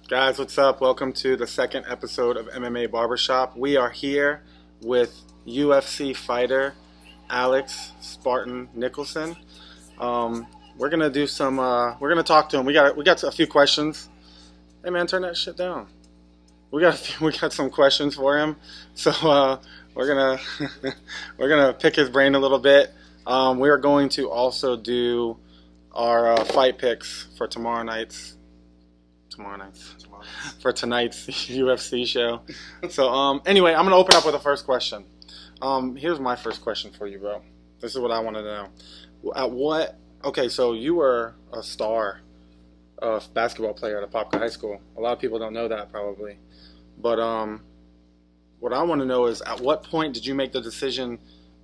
Guys, what's up? Welcome to the second episode of MMA Barber ShOp. We are here with UFC fighter Alex Spartan Nicholson. We're gonna do some. We're gonna talk to him. We got a few questions. Hey man, turn that shit down. We got some questions for him. So we're gonna we're gonna pick his brain a little bit. We are going to also do our fight picks for tonight's UFC show. So anyway, I'm gonna open up with the first question. Here's my first question for you, bro. This is what I want to know. Okay, so you were a star basketball player at Apopka High School. A lot of people don't know that probably, but what I want to know is, at what point did you make the decision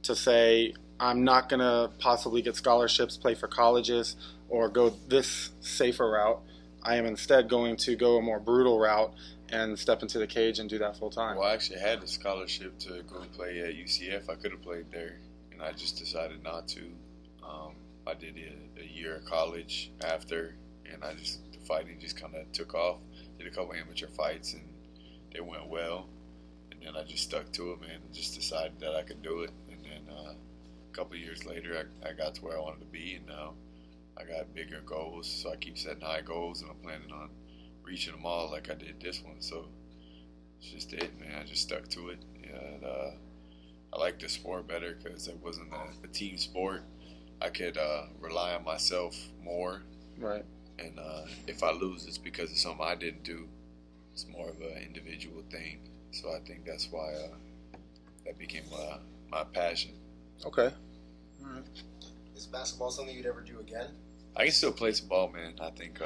to say, I'm not gonna possibly get scholarships, play for colleges, or go this safer route? I am instead going to go a more brutal route and step into the cage and do that full time. Well, I actually had a scholarship to go play at UCF. I could have played there, and I just decided not to. I did a year of college after, and the fighting just kind of took off. Did a couple amateur fights, and they went well. And then I just stuck to it, man, and just decided that I could do it. And then a couple of years later, I got to where I wanted to be, and now I got bigger goals, so I keep setting high goals, and I'm planning on reaching them all like I did this one. So it's just it, man. I just stuck to it. And I like the sport better because it wasn't a team sport. I could rely on myself more. Right. And if I lose, it's because of something I didn't do. It's more of an individual thing. So I think that's why that became my passion. Okay. All right. Is basketball something you'd ever do again? I can still play some ball, man. I think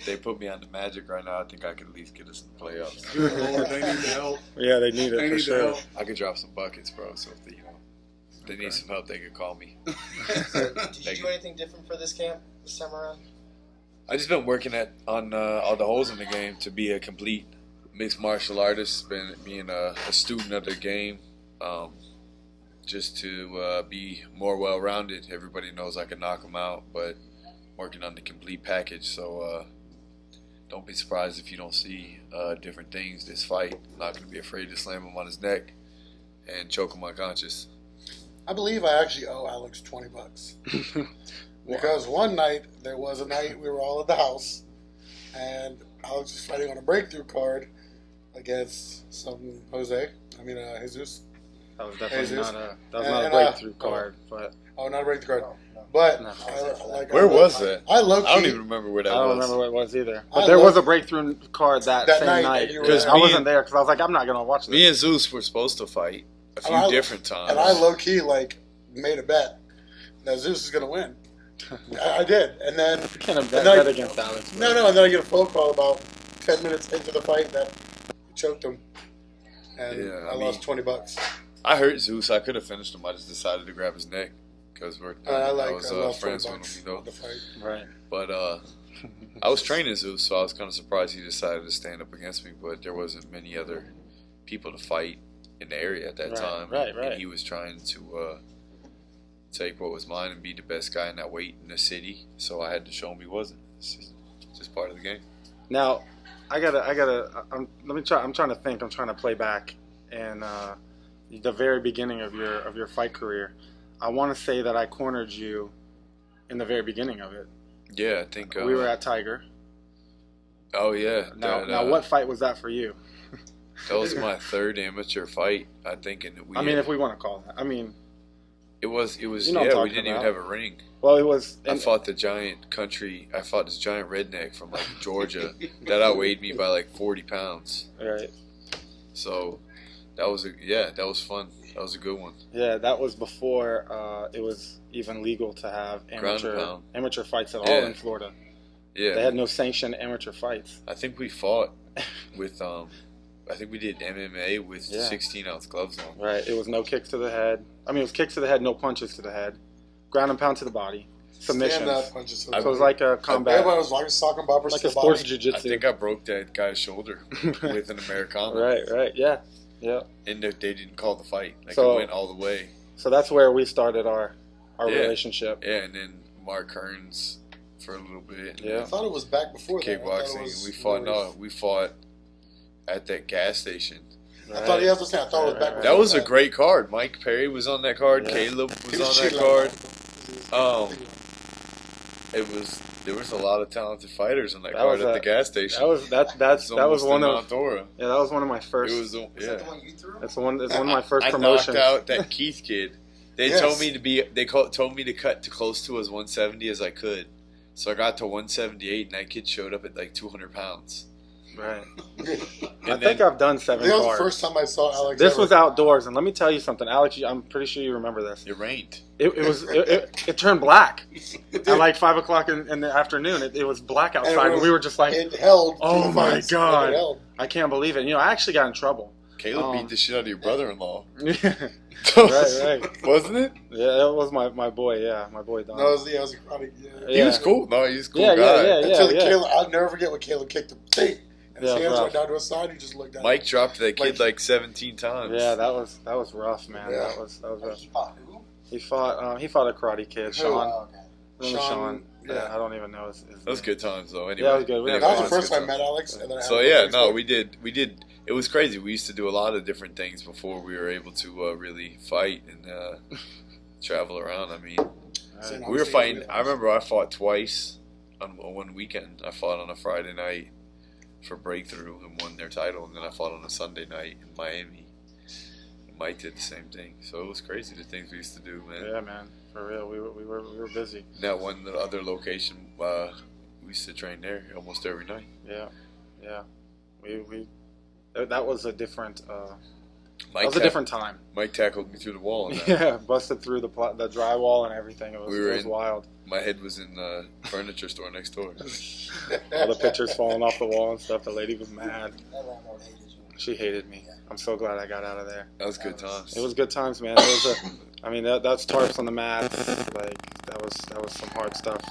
they put me on the Magic right now. I think I could at least get us in the playoffs. Good Lord, they need the help. Yeah, they need it for sure. I could drop some buckets, bro. So if they need some help, they could call me. So, did you do anything different for this camp this time around? I just been working on all the holes in the game to be a complete mixed martial artist. Been being a student of the game. Just to be more well-rounded. Everybody knows I can knock them out, but working on the complete package. So don't be surprised if you don't see different things this fight. I'm not going to be afraid to slam him on his neck and choke him unconscious. I believe I actually owe Alex $20. Because one night, there was a night we were all at the house, and Alex was fighting on a breakthrough card against Jesus. That was definitely Jesus. not a breakthrough card, but Oh, not a breakthrough card. But No. Where was that? I I don't low-key, even remember where that I don't was. remember what it was either. I But there was love- a breakthrough card that That same night night. that you were Because there. I wasn't there because I was like, I'm not gonna watch this. Me and Zeus were supposed to fight a few And I- different times. and I low-key, made a bet that Zeus is going to win. I did. And then, You can't bet And then I- against Alex. no, and then I get a phone call about 10 minutes into the fight that choked him. And Yeah, I lost $20. I hurt Zeus. I could have finished him. I just decided to grab his neck because I was lost friends $20 with him, you know. on the fight. Right. But I was training Zeus, so I was kind of surprised he decided to stand up against me. But there wasn't many other people to fight in the area at that time. Right. And he was trying to take what was mine and be the best guy in that weight in the city. So I had to show him he wasn't. It's just part of the game. Now, I'm trying to think. I'm trying to play back and the very beginning of your fight career. I want to say that I cornered you in the very beginning of it. Yeah, I think We were at Tiger. Oh yeah. Now, what fight was that for you? That was my third amateur fight, I think, and if we want to call that. it was. You know what I'm Yeah, we talking didn't even about. have a ring. Well, it was. I fought this giant redneck from Georgia that outweighed me by 40 pounds. Right. So that was fun. That was a good one. Yeah, that was before it was even legal to have Ground and pound. amateur fights at all Yeah. in Florida. Yeah, They had no sanctioned amateur fights. I think we fought with I think we did MMA with 16-ounce gloves on. Right. It was no kicks to the head. It was kicks to the head, no punches to the head. Ground and pound to the body. Submissions. Stand-up punches to the So it was body. like a combat, Everybody was like sock and boppers like to a the sports body. I jiu-jitsu. think I broke that guy's shoulder with an Americano. Right. Yeah. And they didn't call the fight. So- it went all the way. So that's where we started our Yeah. relationship. Yeah, and then Mark Kearns for a little bit. Yeah. I thought it was back before that. Kickboxing. We fought at that gas station. I thought he was saying. I thought it was back before That was a great card. Mike Perry was on that card. Yeah. Caleb was on that card. There was a lot of talented fighters on that card at the gas station. That was one of my first. Is that the one you threw? That's one of my first promotions. I knocked out that Keith kid. They told me told me to cut to close to as 170 as I could. So I got to 178, and that kid showed up at like 200 pounds. Right. I think I've done 7 That was cards. the first time I saw Alex. This was outdoors, and let me tell you something, Alex. I'm pretty sure you remember this. It rained. It turned black at like 5 o'clock in the afternoon. It was black outside, and we were just like, it held. "Oh my fights. god, It held. I can't believe it." You know, I actually got in trouble. Caleb beat the shit out of your brother-in-law. Right. Wasn't it? Yeah, it was my boy. Yeah, my boy Don. No, it was a karate. Yeah. He was cool. No, he was a cool guy. Until Caleb, I'll never forget when Caleb kicked him. And his hands went down to his side. He just looked at Mike dropped that kid like 17 times. Yeah, that was rough, man. Yeah. That was rough. He fought who? He fought a karate kid, Sean. Oh, okay. Remember Sean? Yeah. Yeah, I don't even know his That was name. good times though. Anyway, Yeah, it was good. That was the first time I met Alex. And then So yeah, no, we did. It was crazy. We used to do a lot of different things before we were able to really fight and travel around. I mean, we were fighting. I remember I fought twice on one weekend. I fought on a Friday night for Breakthrough and won their title, and then I fought on a Sunday night in Miami. And Mike did the same thing. So it was crazy the things we used to do, man. Yeah, man, for real. We were busy. And that one, the other location, we used to train there almost every night. Yeah. We that was a different. Mike that was a different time. Mike tackled me through the wall. And Yeah, busted through the drywall and everything. It was wild. My head was in the furniture store next door. All the pictures falling off the wall and stuff. The lady was mad. That landlord hated you. She hated me. Yeah. I'm so glad I got out of there. That was good times. It was good times, man. That's tarps on the mat. Like that was some hard stuff.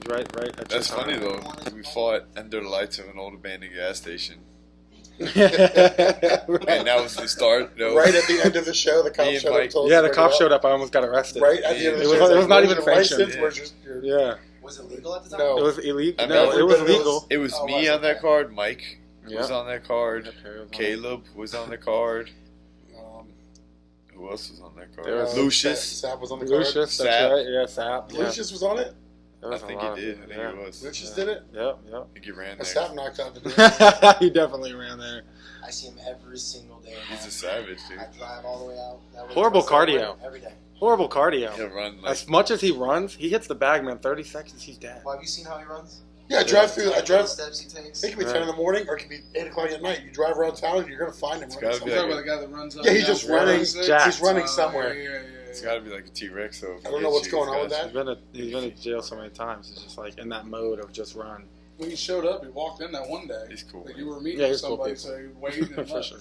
Right. That's funny though. We fought under the lights of an old abandoned gas station. And that was the start. No. Right at the end of the show, the cop showed up. Yeah, the cop showed up. I almost got arrested. Right at the end of the show. It was not even sanctioned. Yeah. Was it legal at the time? No. It was illegal. I No, mean, it was legal. It was me on that card. Mike was on that card. Yeah. Caleb was on the card. Who else was on that There was card? Lucius. Sap was on the card. Lucius, Sap. that's right. Yeah, Sap. Yeah. Lucius was on it? I think he did. I think he was. Lucius did it? Yep. I think he ran And there. Sap knocked out the dude. He definitely ran there. I see him every single day. He's a savage, dude. I drive all the way out. That way Horrible to the subway cardio. every day. Horrible cardio. He'll run like As much as he runs, he hits the bag, man. 30 seconds, he's dead. Well, have you seen how he runs? Yeah, I drive. The steps he takes. It could be 10 in the morning or it could be 8 o'clock at night. You drive around town and you're going to find him. It's running gotta be somewhere. like the guy that runs up. Yeah, he's just running. Jacked. He's running somewhere. it's got to be like a T-Rex. So I don't know what's going on with that. He's been to jail so many times. He's just like in that mode of just run. When he showed up, he walked in that one day. He's cool. Like you were meeting Yeah, with he's cool somebody, people. so he waved and For left. sure.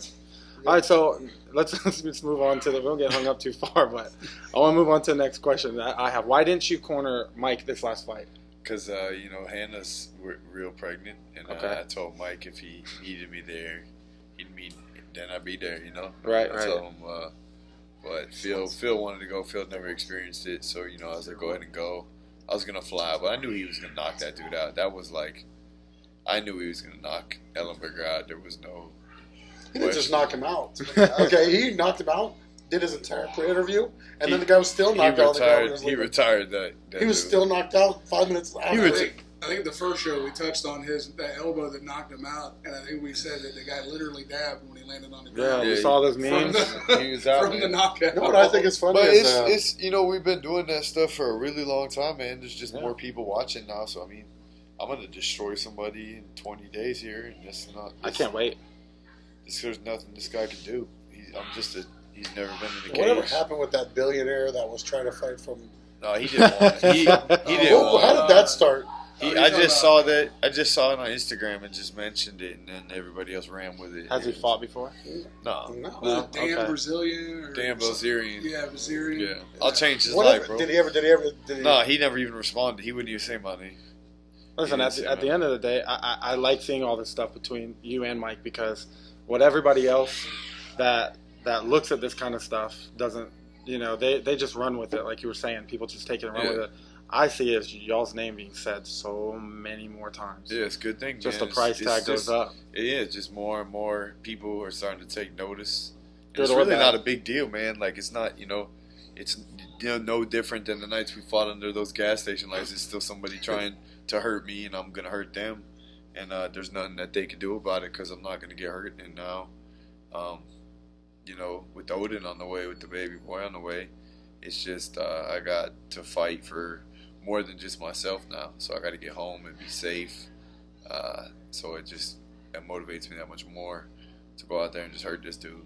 All right, so let's move on to we don't get hung up too far, but I want to move on to the next question that I have. Why didn't you corner Mike this last fight? Because, Hannah's real pregnant, and I told Mike if he needed me there, then I'd be there, Right, I told him, but Phil wanted to go. Phil never experienced it, so, I was like, go ahead and go. I was going to fly, but I knew he was going to knock that dude out. That was like, I knew he was going to knock Ellenberger out. There was no He didn't just knock him out. Okay, he knocked him out, did his entire pre-interview, and then the guy was still knocked out. He retired that He was still knocked out 5 minutes after. I think the first show we touched on that elbow that knocked him out, and I think we said that the guy literally dabbed when he landed on the ground. Yeah, we saw those memes. He was out From the knockout. You know what I think is funny? But is, it's we've been doing that stuff for a really long time, man. There's just more people watching now, so I mean, I'm gonna destroy somebody in 20 days here, and I can't wait. There's nothing this guy can do. He's never been in a cage. whatever happened with that billionaire that was trying to fight from? No, he didn't want it. He didn't Well, want how it. did that start? I just saw it on Instagram and just mentioned it, and then everybody else ran with it. Has he fought before? No. No. Was it Dan Okay. Brazilian? Or Dan Bilzerian. Yeah, Brazilian. Yeah. I'll change his Whatever. life, bro. Did he ever? No, he never even responded. He wouldn't even say my name. Listen, at the end of the day, I like seeing all this stuff between you and Mike because what everybody else that looks at this kind of stuff doesn't, they just run with it. Like you were saying, people just take it and run with it. I see is y'all's name being said so many more times. Yeah, it's a good thing. Just man. the price tag goes just, up. It is just more and more people are starting to take notice. And Good it's or really bad. not a big deal, man. Like it's not, it's no different than the nights we fought under those gas station lights. It's still somebody trying to hurt me, and I'm gonna hurt them. And there's nothing that they can do about it because I'm not gonna get hurt. And now, with Odin on the way, with the baby boy on the way, it's just I got to fight for more than just myself now. So I got to get home and be safe. So it motivates me that much more to go out there and just hurt this dude.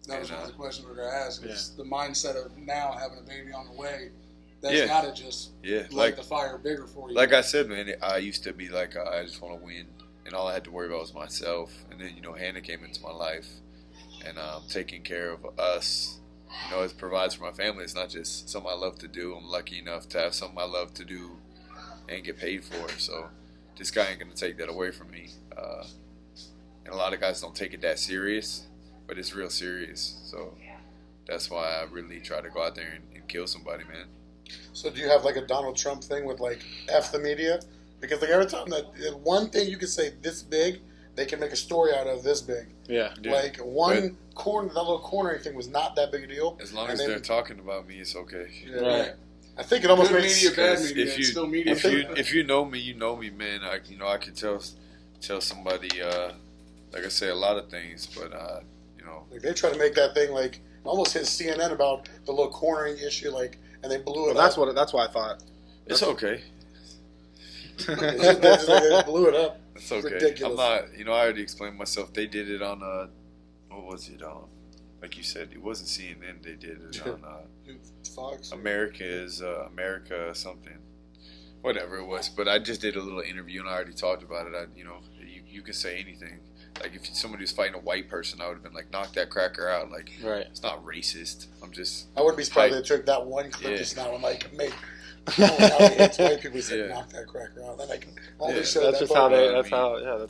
That was one of the questions we were going to ask. Is the mindset of now having a baby on the way, that's Yeah. got to just light the fire bigger for you. Like I said, man, I used to be like, I just want to win. And all I had to worry about was myself. And then, Hannah came into my life. And taking care of us, it provides for my family. It's not just something I love to do. I'm lucky enough to have something I love to do and get paid for it. So this guy ain't going to take that away from me. And a lot of guys don't take it that serious, but it's real serious. So that's why I really try to go out there and kill somebody, man. So do you have like a Donald Trump thing with like F the media? Because like every time that one thing you can say this big, they can make a story out of this big. Yeah. Like that little corner thing was not that big a deal. As long as they're talking about me, it's okay. Yeah. Right. I think it almost Good makes media, bad media, it's still media. If you know me, you know me, man. I can tell somebody, like I say, a lot of things, but like they try to make that thing like almost hit CNN about the little cornering issue, like, and they blew it up. That's what I thought. It's okay. They blew it up. It's okay. Ridiculous. I'm not. I already explained myself. They did it on what was it on? Like you said, it wasn't CNN. They did it on Fox. America something, whatever it was. But I just did a little interview and I already talked about it. You can say anything. Like if somebody was fighting a white person, I would have been like, knock that cracker out. Like, right. It's not racist. I wouldn't be surprised if they took that one clip just now and like make. White people say knock that cracker out. Then I can only show that's that. Just how they. That's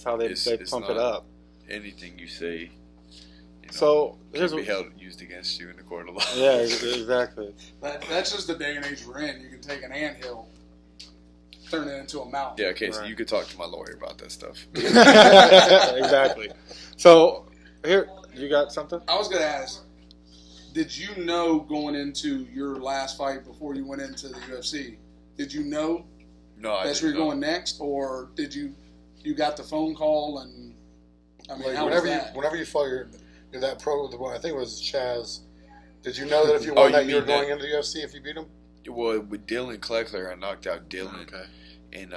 how they pump it up. Anything you say, so can be used against you in the court of law. Yeah, exactly. That's just the day and age we're in. You can take an anthill, turn it into a mountain. Yeah, okay, so you could talk to my lawyer about that stuff. Exactly. So here, you got something? I was going to ask, did you know going into your last fight before you went into the UFC? Did you know that's where you're going next, or did you got the phone call and I mean, how was that? Whenever you fought you're that pro with the one, I think it was Chaz. Did you know that if you won you were going into the UFC if you beat him? Well, with Dylan Kleckler, I knocked out Dylan, and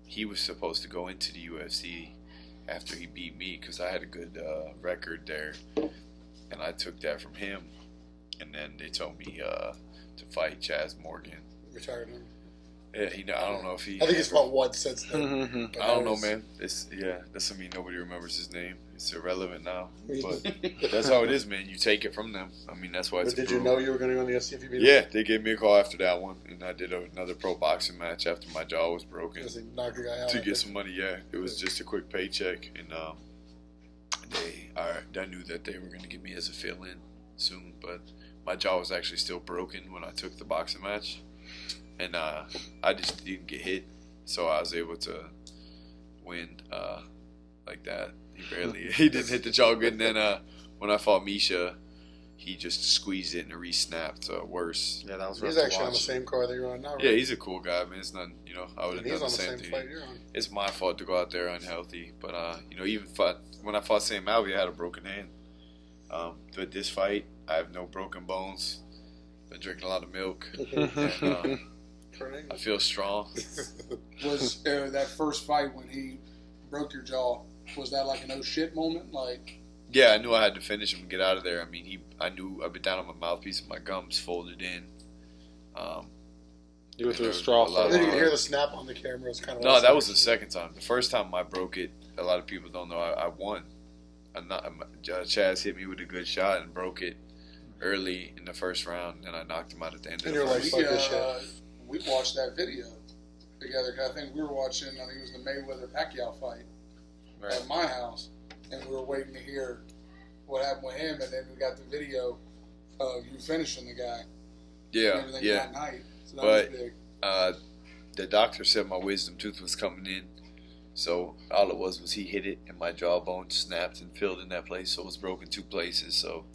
he was supposed to go into the UFC after he beat me because I had a good record there, and I took that from him. And then they told me to fight Chaz Morgan. Retired him. Yeah, I don't know if he. I think he's fought once since then. Mm-hmm. I don't know, man. Doesn't mean nobody remembers his name. It's irrelevant now. But that's how it is, man. You take it from them. I mean, that's why it's. But did you know you were going to go in the UFC if you beat him? Yeah, they gave me a call after that one, and I did another pro boxing match after my jaw was broken. Because he knocked the guy out. To get some money, yeah. It was just a quick paycheck, and I knew that they were going to give me as a fill-in soon, but my jaw was actually still broken when I took the boxing match. And I just didn't get hit, so I was able to win like that. He didn't hit the jaw good. And then when I fought Misha, he just squeezed it and it re-snapped worse. Yeah, that was. He's actually on the same car that you're on now. Right? Yeah, he's a cool guy, man. It's not, I would have done the same thing. Fight you're on. It's my fault to go out there unhealthy, but even when I fought St. Malvi, I had a broken hand. But this fight, I have no broken bones. Been drinking a lot of milk. And, I feel strong. Was that first fight when he broke your jaw, was that like an oh shit moment? Like, yeah, I knew I had to finish him and get out of there. I mean, I knew I'd been down on my mouthpiece and my gums folded in. You went through a straw. And then you could hear the snap on the camera. It was kind of no, that was the second time. The first time I broke it, a lot of people don't know I won. Chaz hit me with a good shot and broke it early in the first round, and I knocked him out at the end of the first. Like, fuck this shit. We watched that video together. I think we were watching, I think it was the Mayweather-Pacquiao fight at my house, and we were waiting to hear what happened with him, and then we got the video of you finishing the guy. Yeah, and everything yeah. that night. So that was big. The doctor said my wisdom tooth was coming in. So all it was he hit it and my jawbone snapped and filled in that place. So it was broken 2 places. So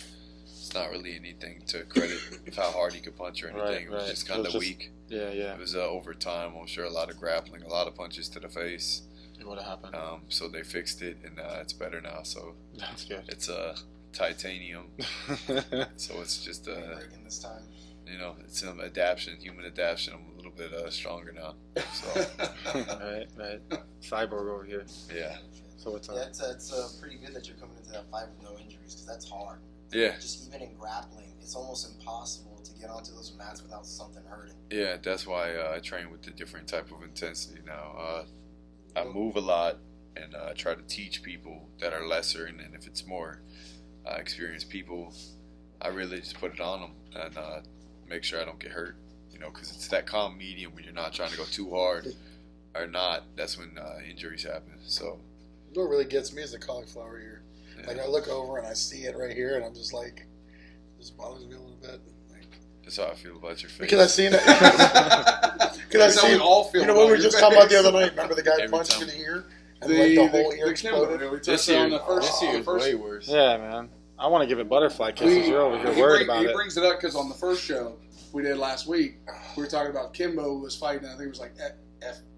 it's not really anything to credit of how hard he could punch or anything. It was just kind of weak. Yeah. It was over time. I'm sure a lot of grappling, a lot of punches to the face. It would have happened. So they fixed it and it's better now. So that's good. It's titanium. So it's just breaking this time. It's an adaptation, human adaptation. I'm a little bit stronger now. So right. Cyborg over here. Yeah. So what's up? Yeah, it's pretty good that you're coming into that fight with no injuries because that's hard. Yeah. Just even in grappling, it's almost impossible to get onto those mats without something hurting. Yeah, that's why I train with a different type of intensity now. I move a lot and try to teach people that are lesser, and then if it's more experienced people, I really just put it on them and make sure I don't get hurt. Because it's that calm medium when you're not trying to go too hard or not. That's when injuries happen. So what really gets me is the cauliflower ear. yeah. Like I look over and I see it right here, and I'm just like, this bothers me a little bit. That's how I feel about your face. Because I seen it. Because I seen all feel. What we were just talking about the other night. Remember the guy punched in the ear, and the whole ear exploded. This year is way worse. Yeah, man. I want to give it butterfly kisses. You're over here worried about it. He brings it up because on the first show we did last week, we were talking about Kimbo was fighting. I think it was like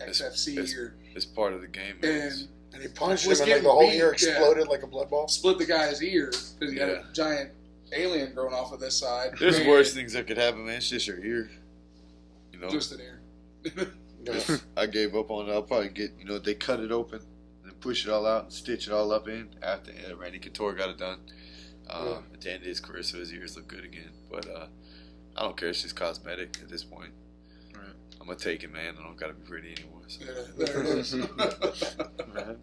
XFC or it's part of the game. And he punched him, and like the whole ear exploded like a blood ball. Split the guy's ear because he had a giant alien growing off of this side. There's worse things that could happen, man. It's just your ear. Just an ear. I gave up on it. I'll probably get, they cut it open and push it all out and stitch it all up in after Randy Couture got it done. At the end of his career, so his ears look good again. But I don't care. It's just cosmetic at this point. Right. I'm going to take it, man. I don't got to be pretty anymore. So. Yeah, there it is. Right.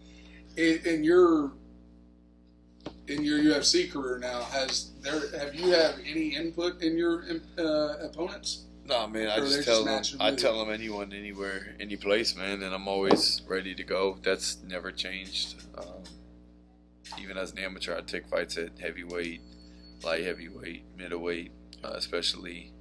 In your UFC career now, have you had any input in your opponents? Nah, man, I just tell them anyone, anywhere, any place, man, and I'm always ready to go. That's never changed. Even as an amateur, I'd take fights at heavyweight, light heavyweight, middleweight, especially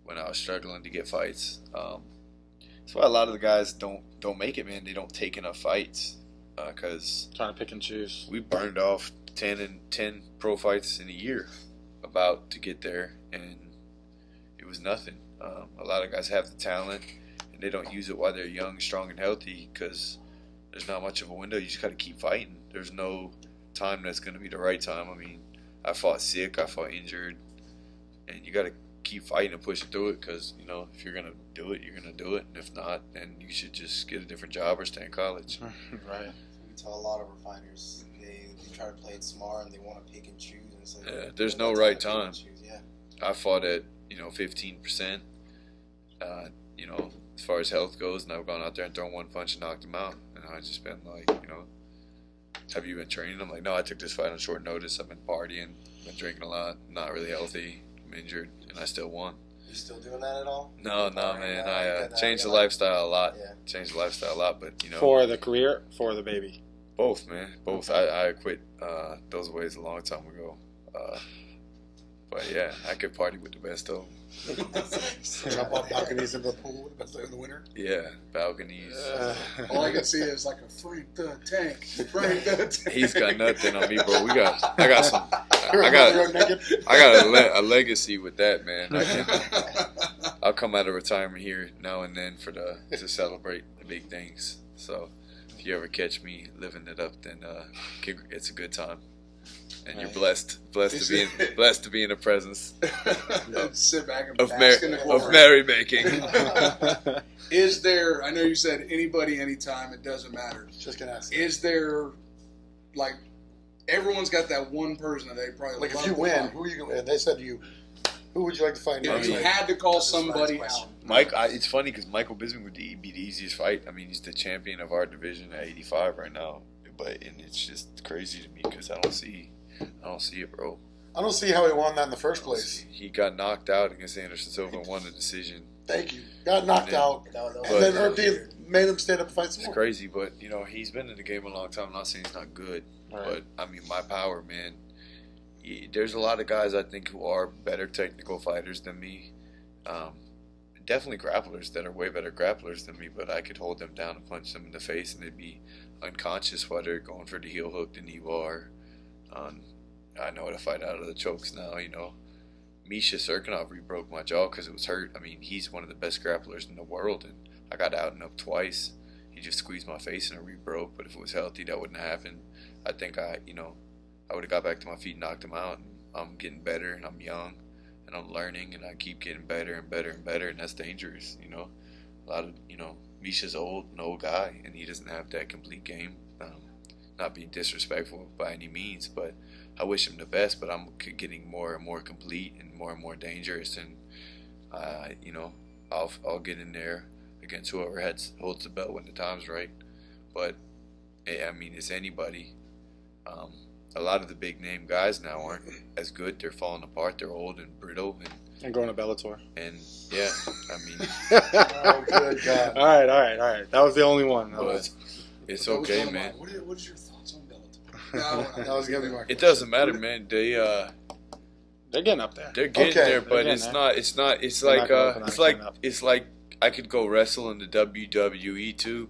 when I was struggling to get fights. That's why a lot of the guys don't make it, man. They don't take enough fights because trying to pick and choose. We burned off 10 pro fights in a year about to get there, and it was nothing. A lot of guys have the talent, and they don't use it while they're young, strong, and healthy because there's not much of a window. You just got to keep fighting. There's no time that's going to be the right time. I mean, I fought sick, I fought injured, and you got to keep fighting and push through it because, if you're going to do it, you're going to do it. And if not, then you should just get a different job or stay in college. Right. We tell a lot of our fighters, they try to play it smart and they want to pick and choose. And it's like, there's no right time. Yeah. I fought at 15%, as far as health goes, and I've gone out there and thrown one punch and knocked him out. And I just been like, have you been training? I'm like, no, I took this fight on short notice. I've been partying, been drinking a lot, not really healthy, I'm injured, and I still won. You still doing that at all? No, man. I changed the lifestyle a lot. Yeah. Changed the lifestyle a lot, but For the career, for the baby. Both, man. Both. I quit those ways a long time ago. But yeah, I could party with the best of them. Jump off balconies in the pool in the winter. Yeah, balconies. All I can see is like a Frank the Tank. Frank the Tank. He's got nothing on me, bro. I got a legacy with that, man. I'll come out of retirement here now and then to celebrate the big things. So if you ever catch me living it up, then it's a good time. And you're blessed to be in the presence sit back and of merrymaking. Is there? I know you said anybody, anytime. It doesn't matter. Just gonna ask. Is there, like, everyone's got that one person that they probably like love if you to win, fight. who are you gonna? They said to you, who would you like to fight? If you had to call somebody out, Mike, it's funny because Michael Bisping would be the easiest fight. I mean, he's the champion of our division at 85 right now, and it's just crazy to me because I don't see it, bro. I don't see how he won that in the first place. He got knocked out against Anderson Silva and won the decision. Thank you. Got knocked out. And then Herb Dean made him stand up and fight some more. It's crazy, but, he's been in the game a long time. I'm not saying he's not good. Right. But, I mean, my power, man. There's a lot of guys, I think, who are better technical fighters than me. definitely grapplers that are way better grapplers than me, but I could hold them down and punch them in the face, and they'd be unconscious while they're going for the heel hook, the knee bar. I know how to fight out of the chokes now, you know. Misha Serkinov re-broke my jaw because it was hurt. I mean, he's one of the best grapplers in the world, and I got out and up twice. He just squeezed my face and it re-broke, but if it was healthy, that wouldn't have happened. I think I would have got back to my feet and knocked him out. And I'm getting better, and I'm young, and I'm learning, and I keep getting better and better and better, and that's dangerous, you know. A lot of, Misha's an old guy, and he doesn't have that complete game. Not being disrespectful by any means, but I wish him the best, but I'm getting more and more complete and more dangerous, and I'll get in there against whoever holds the belt when the time's right. But I mean, it's anybody. A lot of the big name guys now aren't as good. They're falling apart. They're old and brittle, and going to Bellator. And yeah, I mean, Oh, good God. All right. That was the only one. It's okay, man. What is your thoughts on Bellator? That was gonna be my It doesn't matter, man. They're getting up there. They're getting Okay. there, but They're it's getting not. It's like not gonna open up. it's like I could go wrestle in the WWE too,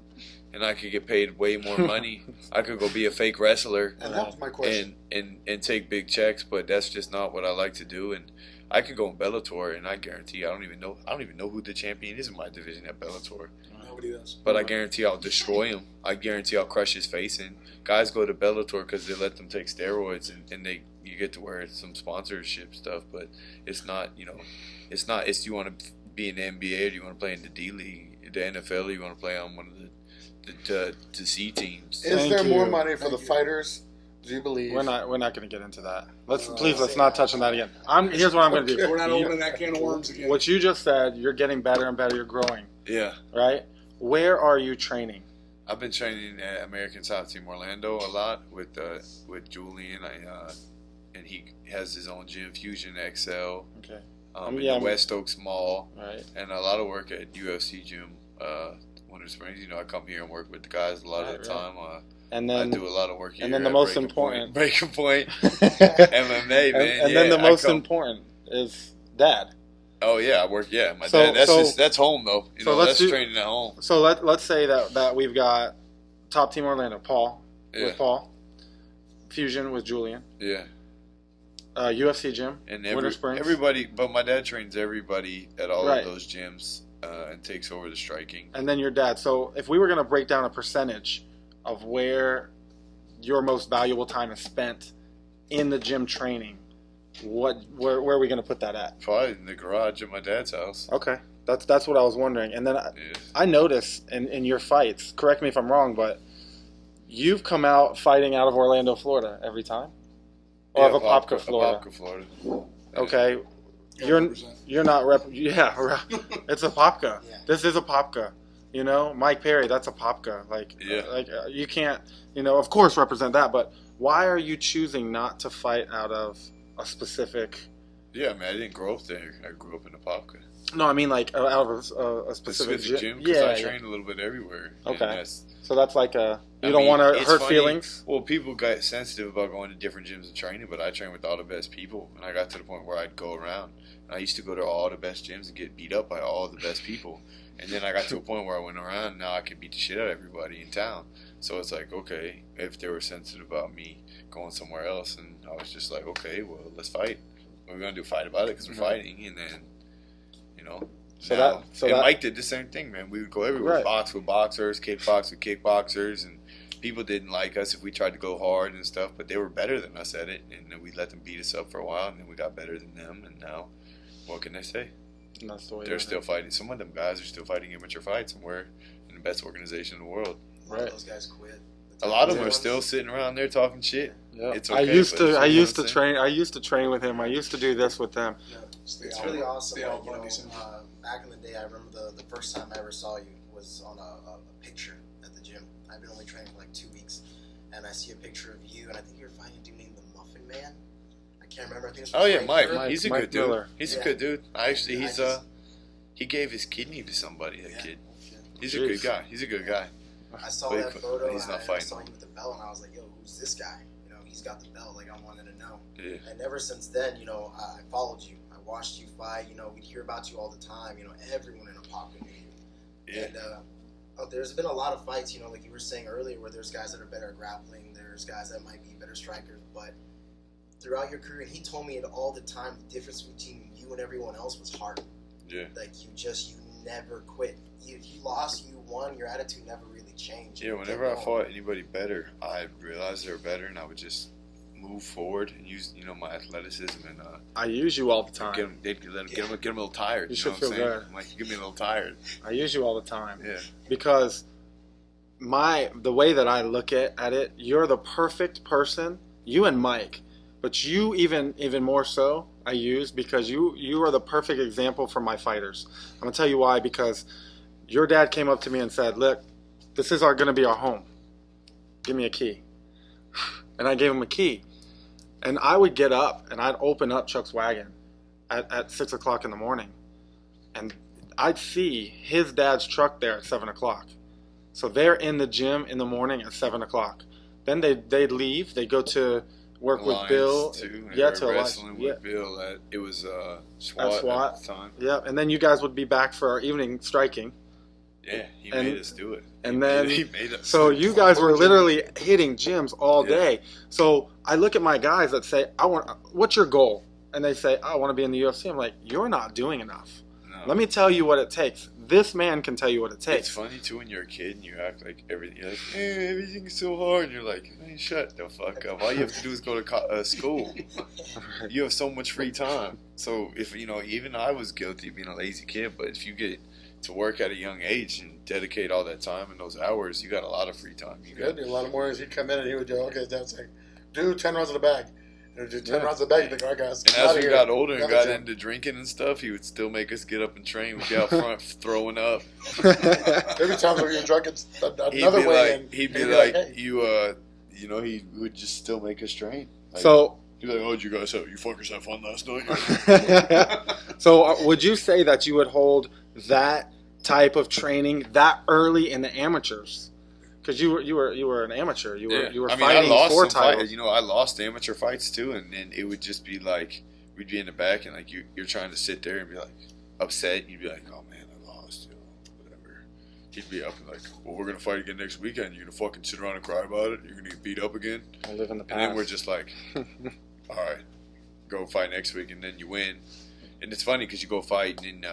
and I could get paid way more money. I could go be a fake wrestler And that was my question. and take big checks, but that's just not what I like to do. And I could go in Bellator, and I guarantee I don't even know who the champion is in my division at Bellator. Nobody does. But I guarantee I'll destroy him. I guarantee I'll crush his face in. Guys go to Bellator because they let them take steroids, and you get to wear some sponsorship stuff. But it's not, It's you want to be in the NBA, or do you want to play in the D League, the NFL, or you want to play on one of the C teams. Is Thank there more you. money for Thank the you. fighters? Do you believe? We're not going to get into that. Let's not touch on that again. Here's what I'm going to do. We're not opening that can of worms again. What you just said, you're getting better and better. You're growing, Yeah. right? Where are you training? I've been training at American South Team Orlando a lot with Julian. And he has his own gym, Fusion XL. Okay. In the West Oaks Mall. Right. And a lot of work at UFC gym, Winter Springs. I come here and work with the guys a lot of the time. And I then do a lot of work here. and then the at most Breaking important Breaking Point, MMA, man. and then the most important is dad. Oh yeah, I work. Yeah, my So- dad. so- That's home though. so let's That's do- training at home. So let's say that we've got Top Team Orlando, Paul Yeah, with Paul, Fusion with Julian, yeah. UFC gym, And Winter Springs. everybody, but my dad trains everybody at all Right. of those gyms and takes over the striking. and then your dad. So if we were going to break down a percentage of where your most valuable time is spent in the gym training, where are we going to put that at? Probably in the garage at my dad's house. Okay, that's what I was wondering. And then Yeah. I notice in your fights, correct me if I'm wrong, but you've come out fighting out of Orlando, Florida every time, or of Apopka, Florida. Apopka, Florida. Okay, Yeah, you're not it's Apopka. Yeah. This is Apopka. Mike Perry, that's Apopka. Like you can't, of course represent that, but why are you choosing not to fight out of a specific? Yeah, man, I didn't grow up there. I grew up in Apopka. No, I mean like out of a specific gym. Because Yeah, I trained a little bit everywhere. Okay. And that's, so that's like you I don't mean, want to it's hurt funny. feelings. Well, people got sensitive about going to different gyms and training, but I trained with all the best people, and I got to the point where I'd go around. And I used to go to all the best gyms and get beat up by all the best people. And then I got to a point where I went around, and now I could beat the shit out of everybody in town. So it's like, okay, if they were sensitive about me going somewhere else, and I was just like, okay, well, let's fight. We're going to do a fight about it because we're fighting, and then, Mike did the same thing, man. We would go everywhere, Right. box with boxers, kickbox with kickboxers, and people didn't like us if we tried to go hard and stuff, but they were better than us at it, and then we let them beat us up for a while, and then we got better than them, and now, what can I say? And that's the way They're still fighting. Some of them guys are still fighting amateur fights, and we're in the best organization in the world. A lot of those guys quit. A lot of them Yeah. are still sitting around there talking shit. Yeah. It's I okay, used but to you know I used what to I'm train I used to train with him. I used to do this with them. It's really awesome. The Like, Al Bundy syndrome. back in the day, I remember the first time I ever saw you was on a picture at the gym. I've been only training for like 2 weeks, and I see a picture of you, and I think you're fighting a dude named the Muffin Man. I can't remember. I think it's Oh yeah, Mike. Mike- He's a Mike good dude. Miller. He's Yeah. a good dude. Actually, I just- he gave his kidney to somebody. That Yeah. kid. He's a Jeez. good guy. He's a good guy. I saw But that photo, he's not and I fighting. saw him with the belt, and I was like, "Yo, who's this guy?" he's got the belt. Like, I wanted to know. Yeah. And ever since then, you know, I followed you. I watched you fight. You know, we'd hear about you all the time. You know, everyone in Apopka knew you. Yeah. And there's been a lot of fights, you know, like you were saying earlier, where there's guys that are better at grappling. There's guys that might be better strikers. But throughout your career, and he told me it all the time, the difference between you and everyone else was heart. Yeah. Like, you never quit. If you lost, you won, your attitude never really changed. Yeah, whenever I fought anybody better, I realized they were better, and I would just move forward and use, you know, my athleticism and I use you all the time. get them a little tired. You know should what feel I'm saying? good. I'm like, you get me a little tired. I use you all the time. Yeah. Because the way that I look at it, you're the perfect person, you and Mike, but you even more so I use, because you are the perfect example for my fighters. I'm gonna tell you why. Because your dad came up to me and said, look, this is gonna be our home, give me a key. And I gave him a key, and I would get up and I'd open up Chuck's wagon at 6 o'clock in the morning, and I'd see his dad's truck there at 7 o'clock. So they're in the gym in the morning at 7 o'clock. Then they'd leave. They go to work Alliance with Bill. too. Yeah, to to wrestling Alliance. with Bill. It was At SWAT. at the time. Yeah, and then you guys would be back for our evening striking. Yeah, he And- made us do it. and then- he made us. So do it. you guys were literally hitting gyms all Yeah. day. So I look at my guys that say, what's your goal? And they say, I want to be in the UFC. I'm like, you're not doing enough. No. Let me tell you what it takes. This man can tell you what it It's takes. funny too when you're a kid and you act like everything. You're like, hey, everything's so hard, and you're like, man, shut the fuck up. All you have to do is go to school. You have so much free time. So if even I was guilty of being a lazy kid, but if you get to work at a young age and dedicate all that time and those hours, you got a lot of free time. You got A lot of mornings he'd come in and he would go, okay, Dad's saying, do 10 rounds in the bag. And he'd do 10 rounds in the bag. He'd be like, all right, guys. And get as out we of here. got older and Got got the into drinking and stuff, he would still make us get up and train. We'd be out front throwing up. Every time when you're drunk, it's another way in. He'd be And like, hey. he would just still make us train. Like, So, he'd be like, oh, did you guys you fuckers have fun last night? so would you say that you would hold that type of training that early in the amateurs? Because you were an amateur. You were fighting for titles. I lost amateur fights too, and then it would just be like we'd be in the back, and like you're trying to sit there and be like upset, and you'd be like, oh man, I lost, whatever. He'd be up and like, well, we're gonna fight again next weekend. You're gonna fucking sit around and cry about it. You're gonna get beat up again. I live in the past. And then we're just like, all right, go fight next week, and then you win. And it's funny because you go fight, and then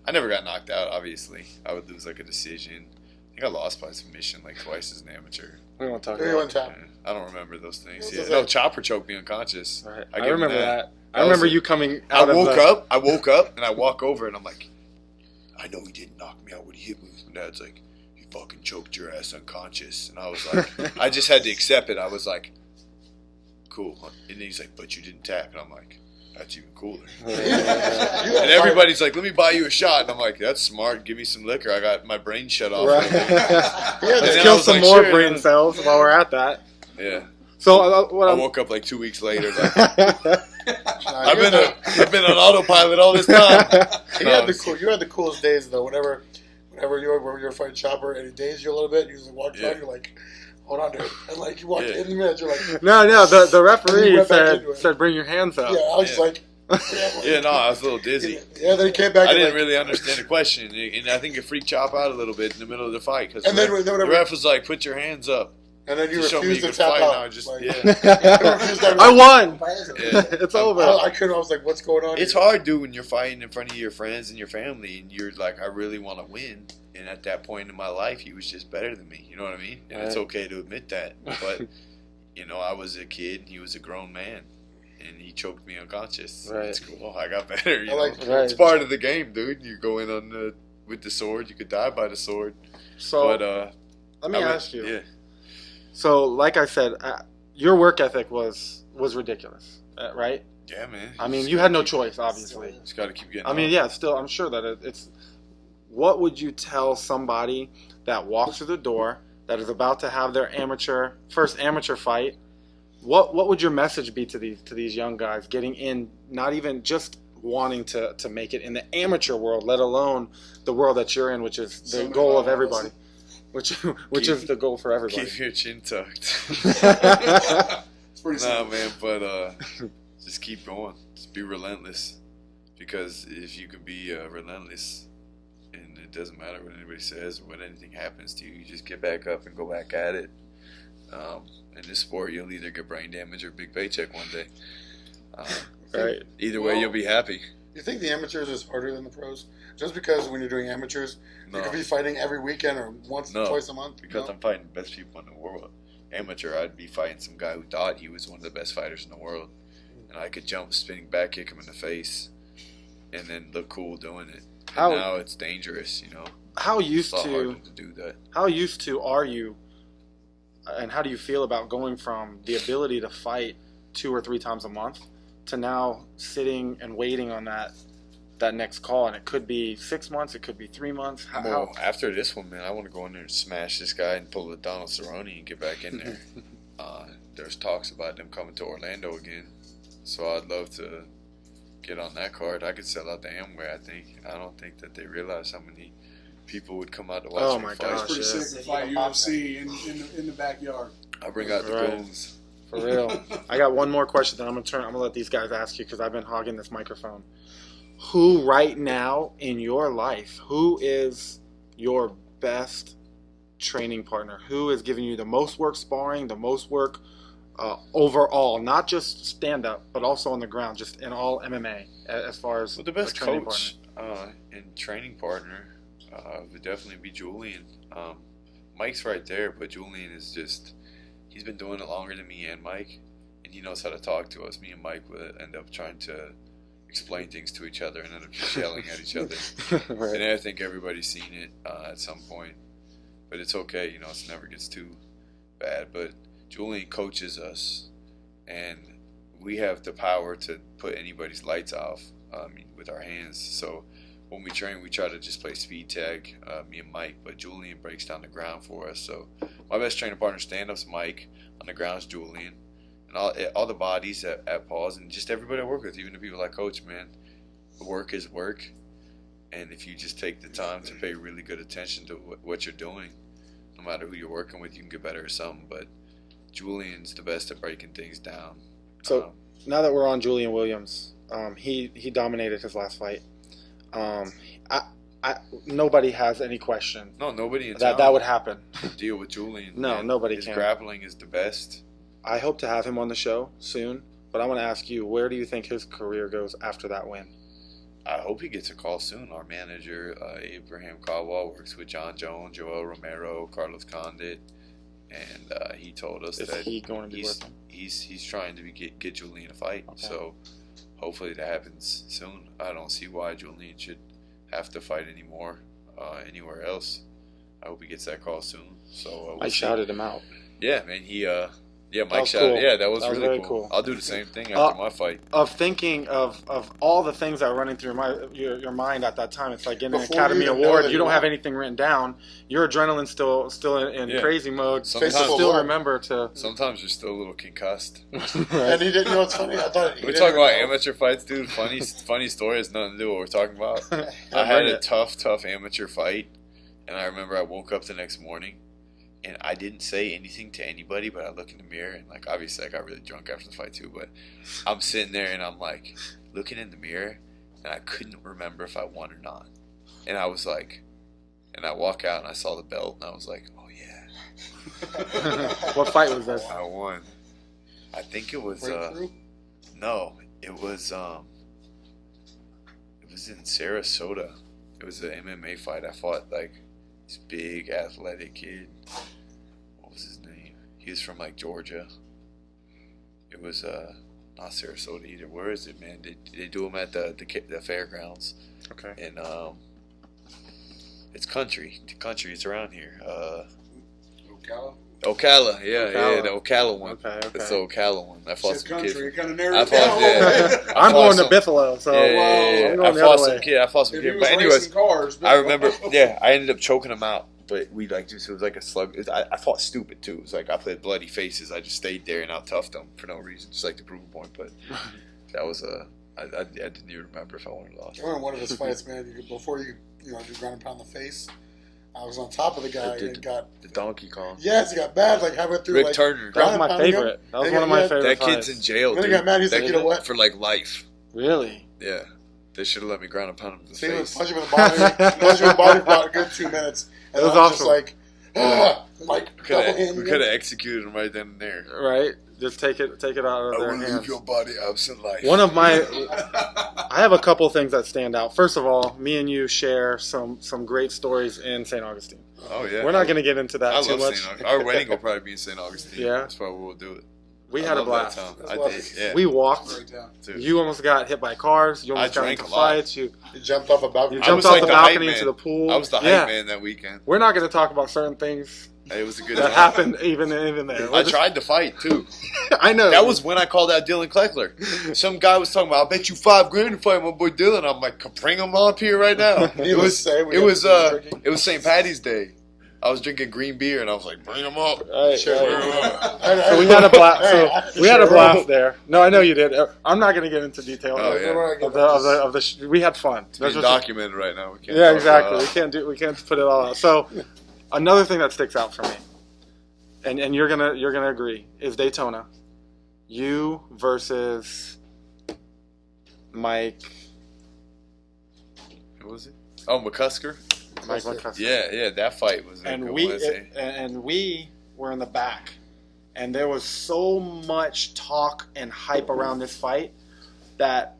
I never got knocked out. Obviously, I would lose like a decision. I think I lost by submission like twice as an amateur. We won't talk Who you about want to tap? I don't remember those things. What Yeah. was No, that? Chopper choked me unconscious. Right. I I give him remember that. that. I remember you coming I out woke of up. I woke up and I walk over and I'm like, I know he didn't knock me out when he hit me. And Dad's like, he fucking choked your ass unconscious. And I was like, I just had to accept it. I was like, cool. And then he's like, but you didn't tap. And I'm like, that's even cooler. And everybody's like, let me buy you a shot. And I'm like, that's smart. Give me some liquor. I got my brain shut off. Right. Yeah, And Let's then kill I was some like, more sure. brain cells while we're at that. Yeah. So what I I'm woke up like 2 weeks later. Like, Nah, I've been on autopilot all this time. You had the coolest days though. Whenever you were fighting Chopper and he dazed you a little bit, you just walked Yeah. around, you're like, hold on, dude. And like you walked Yeah. in the minute, you're like, No, the And you referee went back into it. said bring your hands up. yeah, I was Yeah. like, Yeah, no, I was a little dizzy. Yeah, then he came back. I and didn't like, really understand the question, and I think it freaked Chop out a little bit in the middle of the fight because And the, then ref, whenever- the ref was like, "Put your hands up." And then you to show me refused you to could tap fight. out. Now, just Like, yeah. I won. Yeah. It's over. I couldn't. I was like, what's going on? It's here? hard, dude, when you're fighting in front of your friends and your family, and you're like, "I really want to win." And at that point in my life, he was just better than me. You know what I mean? And it's Right. okay to admit that. But I was a kid, and he was a grown man, and he choked me unconscious. Right. It's cool. I got better. You I like- know? Right. It's part of the game, dude. You go in with the sword. You could die by the sword. So But let me ask you. Yeah. So, like I said, your work ethic was ridiculous, right? Yeah, man. I mean, you had no choice, obviously. Just got to keep getting. I mean, up. yeah, still, I'm sure that it's. What would you tell somebody that walks through the door that is about to have their first amateur fight? What would your message be to these young guys getting in, not even just wanting to make it in the amateur world, let alone the world that you're in, which is the goal of everybody, which is the goal for everybody. Keep your chin tucked. It's Pretty Nah, simple. man, but just keep going. Just be relentless. Because if you can be relentless, and it doesn't matter what anybody says or what anything happens to you, you just get back up and go back at it. In this sport, you'll either get brain damage or a big paycheck one day. Right. Either way, you'll be happy. You think the amateurs is harder than the pros? Just because when you're doing amateurs, No. you could be fighting every weekend or once, No, twice a month? Because No? I'm fighting the best people in the world. Amateur, I'd be fighting some guy who thought he was one of the best fighters in the world. And I could jump, spinning back, kick him in the face, and then look cool doing it. And How- now it's dangerous, you know. How It's used a lot to harder to do that. how used to are you, and how do you feel about going from the ability to fight 2 or 3 times a month to now sitting and waiting on that next call? And it could be 6 months, it could be 3 months. Well, after this one, man, I want to go in there and smash this guy and pull a Donald Cerrone and get back in there. There's talks about them coming to Orlando again, so I'd love to get on that card. I could sell out the Amway, I think. I don't think that they realize how many people would come out to watch Oh me my fight. gosh. Pretty yeah. sick to fight UFC in the backyard. I'll bring out the Right. goons. For real. I got one more question that I'm gonna let these guys ask you because I've been hogging this microphone. Who right now in your life, who is your best training partner? Who is giving you the most work sparring, the most work overall, not just stand up, but also on the ground, just in all MMA as far as Well, the best a training coach and training partner would definitely be Julian. Mike's right there, but Julian is just, he's been doing it longer than me and Mike, and he knows how to talk to us. Me and Mike would end up trying to explain things to each other and end up just yelling at each other. Right. And I think everybody's seen it at some point, but it's okay, you know, it never gets too bad. But Julian coaches us, and we have the power to put anybody's lights off with our hands. So when we train, we try to just play speed tag, me and Mike, but Julian breaks down the ground for us. So my best training partner stand-up's Mike, on the ground's Julian, and all the bodies at pause, and just everybody I work with, even the people I coach, man, work is work. And if you just take the time to pay really good attention to what you're doing, no matter who you're working with, you can get better at something. But Julian's the best at breaking things down. So now that we're on Julian Williams, he dominated his last fight. Nobody has any question No, nobody in that town would happen. can deal with Julian. No, man. nobody His can. grappling is the best. I hope to have him on the show soon, but I want to ask you, where do you think his career goes after that win? I hope he gets a call soon. Our manager, Abraham Caldwell, works with John Jones, Joel Romero, Carlos Condit, and he told us Is that he going to be he's with him? he's trying to get Julian a fight. Okay. So hopefully that happens soon. I don't see why Julian should have to fight anymore anywhere else. I hope he gets that call soon. So I shouted him out. Yeah, man. Mike was shouted. cool. Yeah, that was That was really very cool. cool. I'll do the same thing after my fight. Of thinking of all the things that are running through your mind at that time, it's like getting an Before Academy you even know Award. that You don't you have won. anything written down. Your adrenaline's still in Yeah. crazy mode. Sometimes- You still remember to. Sometimes you're still a little concussed. And he didn't, you know what's funny? I thought he We're didn't talking about know. amateur fights, dude. Funny story has nothing to do with what we're talking about. I I've had heard a it. tough amateur fight, and I remember I woke up the next morning, and I didn't say anything to anybody, but I look in the mirror, and like obviously I got really drunk after the fight too, but I'm sitting there and I'm like looking in the mirror, and I couldn't remember if I won or not. And I was like, and I walk out and I saw the belt, and I was like, oh yeah, What fight was this? I won. I think it was Breakthrough? no, it was in Sarasota. It was an MMA fight. I fought like this big athletic kid. What was his name? He was from like Georgia. It was not Sarasota either. Where is it, man? They do them at the fairgrounds, Okay. and it's country. It's around here. Ocala. Ocala, yeah, Ocala. the Ocala one. Okay. It's the Ocala one. I fought Said some kid. country. It kind of I narrowed it fought, down. yeah. I'm I going fought to Buffalo, so Yeah, I'm I going the fought other some way. kid. I fought some If he kid. was But anyways, racing cars, I remember. Yeah, I ended up choking him out. But we like just, it was like a slug. I fought stupid too. It was like I played bloody faces. I just stayed there and out toughed them for no reason, just like to prove a point. But that was I didn't even remember if I won or lost. I remember one of his fights, man. Before you do ground and pound the face, I was on top of the guy and got the Donkey Kong. Yes, he got mad, like halfway through. Rick like, Turner. That was my favorite. That was one of my favorite. That fights. kid's in jail. Then Dude. he got mad. He's like, you know what? For like life. Really? Yeah. They should have let me ground and pound him in the See, face. punch him in the body. Punch him in the body for about a good 2 minutes. And It was I was awesome. just like double hand. We could have executed him right then and there. Right? Just take it out of their hands. body absent life. One of my, I have a couple things that stand out. First of all, me and you share some great stories in St. Augustine. Oh yeah. We're not going to get into that I too love much. St. Augustine. Our wedding will probably be in St. Augustine. Yeah. That's probably we'll do it. We I had a love that blast. town. That's I lovely. did. Yeah. We walked. Great town. Dude. You almost got hit by cars. You almost I got drank into a lot. fights. You He jumped off a balcony. jumped was off like the the hype balcony man. into the pool. I was the hype man that weekend. We're not going to talk about certain things It was a good that time. happened even there. I We're just- tried to fight too. I know. That was when I called out Dylan Kleckler. Some guy was talking about, "I'll bet you $5,000 to fight my boy Dylan." I'm like, "Bring him up here right now." Needless to say, we It was had drinking. it was St. Patty's Day. I was drinking green beer and I was like, "Bring him up." Right, Sure. right. So we had a blast. So we had a blast there. No, I know you did. I'm not going to get into detail Oh, yeah. of the. We had fun. It's being documented right now. We can't Yeah, talk exactly. about We can't put it all out. So another thing that sticks out for me, and you're gonna agree, is Daytona. You versus Mike. Who was it? Oh, McCusker. Mike McCusker. Yeah, that fight was. a And good we one, I say. and we were in the back, and there was so much talk and hype around this fight that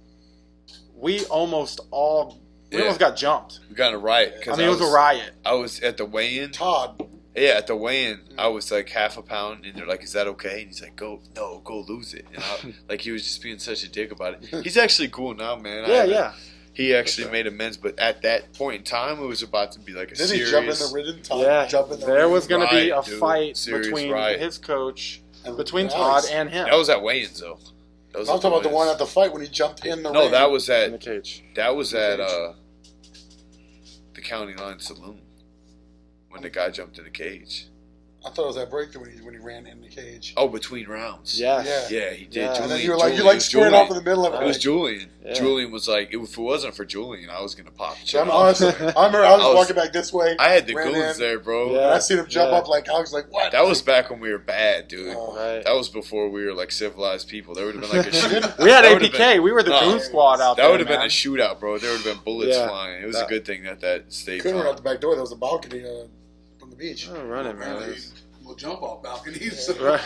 we almost got jumped. We got in a riot. I mean, it was a riot. I was at the weigh-in. Todd. Yeah, at the weigh-in, I was like half a pound, and they're like, "Is that okay?" And he's like, "Go lose it." And like he was just being such a dick about it. He's actually cool now, man. Yeah. He actually made amends, but at that point in time, it was about to be like a Didn't serious. he jump in the ridden? Todd Yeah, jump in the there ridden? was going to be a Riot, dude. fight Serious between riot. his coach, And between that Todd was- and him That was at weigh-ins though. That I'm was talking about the one at the fight when he jumped in the No, ring. that was in the at cage. the County Line Saloon when the guy jumped in the cage. I thought it was that breakthrough when he ran in the cage. Oh, between rounds. Yes. Yeah, he did. Yeah. Julian, And then you Julian, like squared off in the middle of it. It was Julian. Yeah. Julian was like, if it wasn't for Julian, I was gonna pop. So I'm honestly, I remember I was walking back this way. I had the ran goons in, there, bro. Yeah. And I seen him jump Yeah. up like I was like, what? That was back when we were bad, dude. Oh. Right. That was before we were like civilized people. There would have been like a shootout. We had That would've APK. We were the No. goon squad out there. That would have been man. a shootout, bro. There would have been bullets Yeah. flying. It was That- a good thing that stayed Couldn't run out calm. the back door. There was a balcony on the beach. Oh, running, man. Apparently, we'll jump off balconies. Right.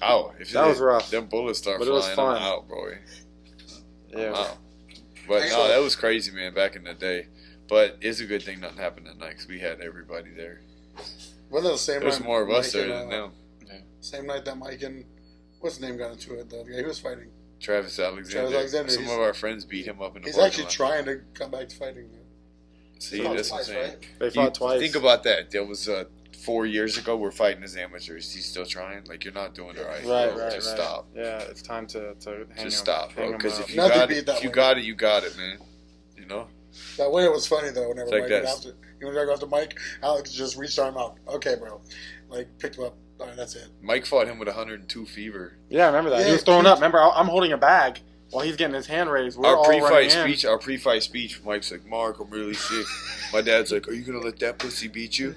Ow. If That was rough. Them bullets start But it was flying, I'm fun. out, bro. Yeah. Wow. But no, that was crazy, man, back in the day. But it's a good thing nothing happened that night because we had everybody there. Wasn't it the same There was night more of us Mike there and, than them. Same night that Mike and what's his name got into it? The guy who was fighting. Travis Alexander. Alexander, Some he's- of our friends beat him up in the He's parking actually lot. trying to come back to fighting. See, Fought that's what I'm twice, saying. right? They fought twice. Think about that. There was 4 years ago. We're fighting as amateurs. He's still trying. Like you're not doing it right. Right, bro. right, Just right. stop. Yeah, it's time to hang Just him, stop, hang bro. him Because up. if you Nothing got beat it, that if you way. got it, you got it, man. You know. That way it was funny though. Whenever It's like Mike that. went after, you want to go after Mike, Alex just reached arm out. Okay, bro. Like picked him up. All right, that's it. Mike fought him with 102 fever. Yeah, I remember that. Yeah, he was throwing huge. up. Remember, I'm holding a bag while he's getting his hand raised. We're Our all running in. pre-fight speech. Mike's like, "Mark, I'm really sick." My dad's like, "Are you gonna let that pussy beat you?"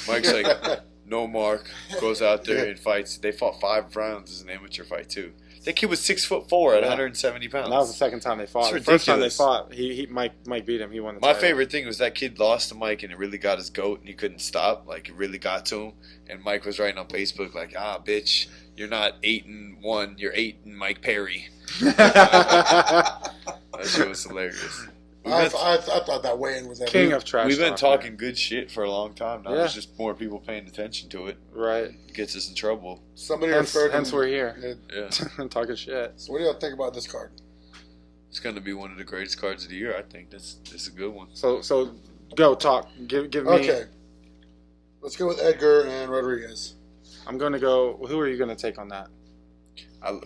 Mike's like, "No, Mark." Goes out there and fights. They fought 5 rounds as an amateur fight too. That kid was 6'4" at Yeah. 170 pounds. And that was the second time they fought. It's The first time they ridiculous. fought, Mike beat him. He won the My title. favorite thing was that kid lost to Mike and it really got his goat and he couldn't stop. Like it really got to him. And Mike was writing on Facebook like, bitch, you're not 8-1, you're 8 and Mike Perry. That shit was hilarious. I thought that weigh-in was that King of trash. We've been talk, talking good shit for a long time now. Yeah. It's just more people paying attention to it. man. Right. It gets us in trouble. Somebody Hence referred to we're here. Yeah. Talking shit. So what do y'all think about this card? It's going to be one of the greatest cards of the year, I think. It's a good one. So go talk. Give me. Okay. Let's go with Edgar and Rodriguez. I'm going to go. Who are you going to take on that?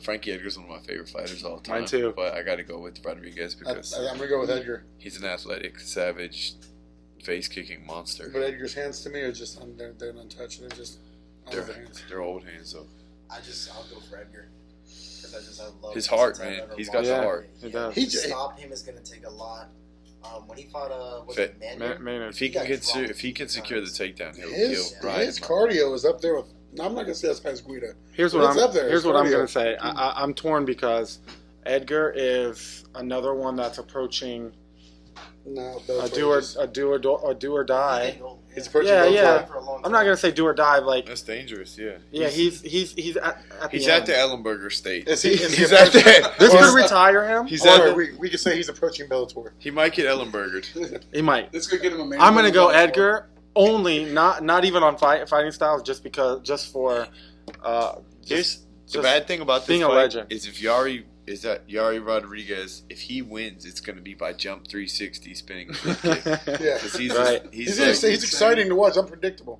Frankie Edgar's one of my favorite fighters of all time. Mine too. But I got to go with Rodriguez because I'm going to go with Edgar. he's an athletic, savage, face-kicking monster. But Edgar's hands to me are just, they're untouched. They're just, They're, hands. they're old hands, though. I'll go for Edgar. Because I love His heart, since I've man. ever He's got the watched heart. He him. does. He To j- stop him is going to take a lot When he fought, was Fa- it Maynard? Maynard. If he got can dropped if he can secure the takedown, he'll His ride his him. cardio is up there with. No, I'm not gonna say that's past Guida. Here's But what it's I'm. up there. Here's It's what I'm cardio. gonna say. I'm torn because Edgar is another one that's approaching No, a do or die. He's approaching Yeah, both yeah. sides. I'm not gonna say do or die. Like, That's dangerous. Yeah. yeah, he's at He's the at end. the Ellenberger state. Is he? Is He's he at the. This Or- could retire him. He's at Or the. we could say he's approaching Bellator. He might get Ellenbergered. He might. This could get him a main. I'm gonna event go before. Edgar. Only not even on fighting styles, just for. Here's the just bad thing about this being a fight legend. is if Yari Rodriguez, if he wins, it's going to be by jump 360 spinning. Yeah. Because he's Right. he's He's exciting to watch. Unpredictable.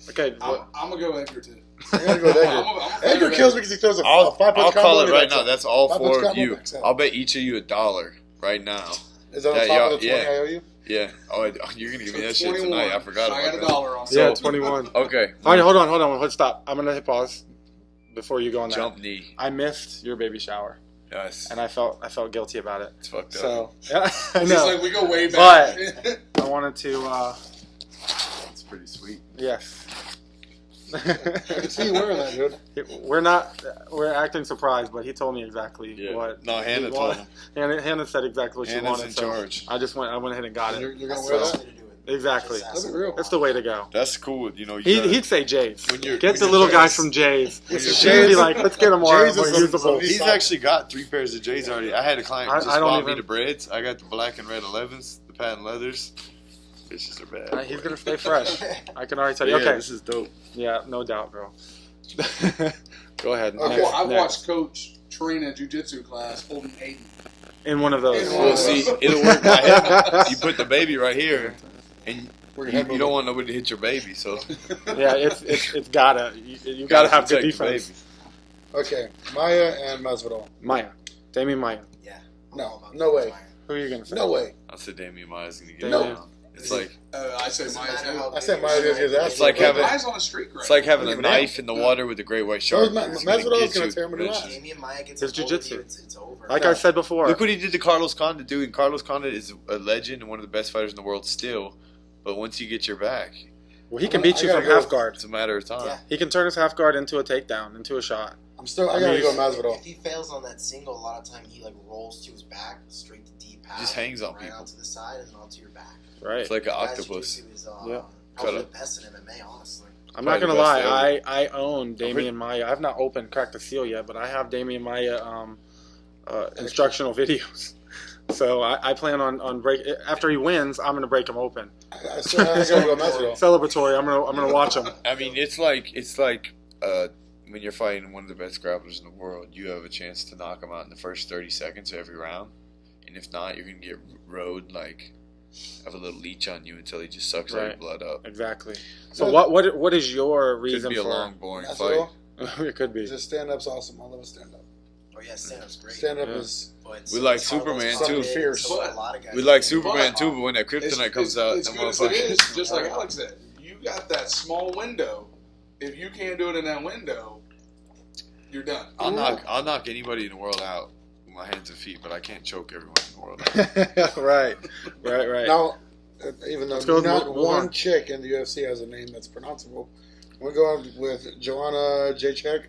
Okay. I'm gonna go Edgar too. I gotta go with Edgar. I'm Edgar kills me because he throws a I'll 5-punch call combo it and right that's now. it. That's all Five four punch of combo, you. that's it. I'll bet each of you $1 right now. Is that on That top of the 20 yeah. I owe you? Yeah. Oh, you're gonna give me that shit 21. tonight. I forgot I about got that. $1 on. Yeah, So- 21. Okay. All right, hold on, stop. I'm gonna hit pause before you go on that. Jump knee. I missed your baby shower, Yes. and I felt guilty about it. It's fucked up. So yeah, I It's know. like we go way back. I wanted to. It's pretty sweet. Yes. I can see you wearing that, dude. We're acting surprised, but he told me exactly Yeah. what. No, Hannah he told wanted. him. Hannah said exactly what she Hannah's wanted. in so charge. I went ahead and got it. You're gonna That's wear the that? best way to do it. Exactly. Just That's ask real. him. That's the way to go. That's cool. You know, you He'd say Jay's. when you're Get when the you're little Jay's- guys from Jay's. When you're She'd be Jay's- like, let's get them more Jay's is usable. He's actually got 3 pairs of J's already. I had a client I just don't bought me even- the breads. I got the black and red 11s, the patent leathers. Fishes are bad. He's boy. gonna stay fresh. I can already tell But you. yeah, Okay. this is dope. Yeah, no doubt, bro. Go ahead. Okay. I've Next. watched Coach train a jiu-jitsu class holding Aiden. In one of those. In Well, see, it'll work by him. You put the baby right here, and you don't want nobody to hit your baby, so Yeah, it's gotta. You gotta have good protect the defense. Okay, Maya and Masvidal. Maya, Damian Maya. Yeah. No, no way. Who are you gonna say? No way. I said Damian Maya's gonna get No. it down. It's like I say Doesn't Maya matter too. how I said big Maya's or gonna get his small ass It's like he is. having- Maya's on a streak right it's like having a Even now. knife in the water with a great white shark. Ma- It's gonna Masvidal's get gonna you tear him a new eventually. ass. Damian Maya gets His a hold of jiu-jitsu. you, it's over. Like I said before. Look what he did to Carlos Condit, dude. And Carlos Condit is a legend and one of the best fighters in the world still. But once you get your back, Well, he can beat I you gotta from go half with- guard. it's a matter of time. Yeah. He can turn his half guard into a takedown, into a shot. I gotta go with Masvidal. If he fails on that single, a lot of time he like rolls to his back, straight to deep path. Just hangs on right people. onto the side and onto your back. Right. It's like an Guys, octopus. jiu-jitsu is, Yeah. probably Cut the up. best in MMA, honestly. I'm not Probably gonna the lie. best I own Damian Maya. I've not cracked the seal yet, but I have Damian Maya instructional videos. So I plan on break after he wins. I'm gonna break him open. I gotta go with Masvidal. Celebratory. I'm gonna watch him. I mean, it's like when you're fighting one of the best grapplers in the world, you have a chance to knock him out in the first 30 seconds of every round, and if not, you're gonna get rode like have a little leech on you until he just sucks all your Right. blood up. Exactly. So what is your Could reason be a for? long, boring fight. Masvidal. It could be. Just stand up's awesome. I love a stand up. Oh yeah, stand-up's great. Stand up Yeah. is But We like Carlos Superman, Condit, too. Fierce. so a lot of guys We like do. Superman But- too, but when that kryptonite comes out, It's that good as it is, motherfucker. just like Alex said. You got that small window. If you can't do it in that window, you're done. I'll knock anybody in the world out with my hands and feet, but I can't choke everyone in the world out. right. Now, even though Let's go with not move one on. chick in the UFC has a name that's pronounceable, we're going with Joanna Jacek.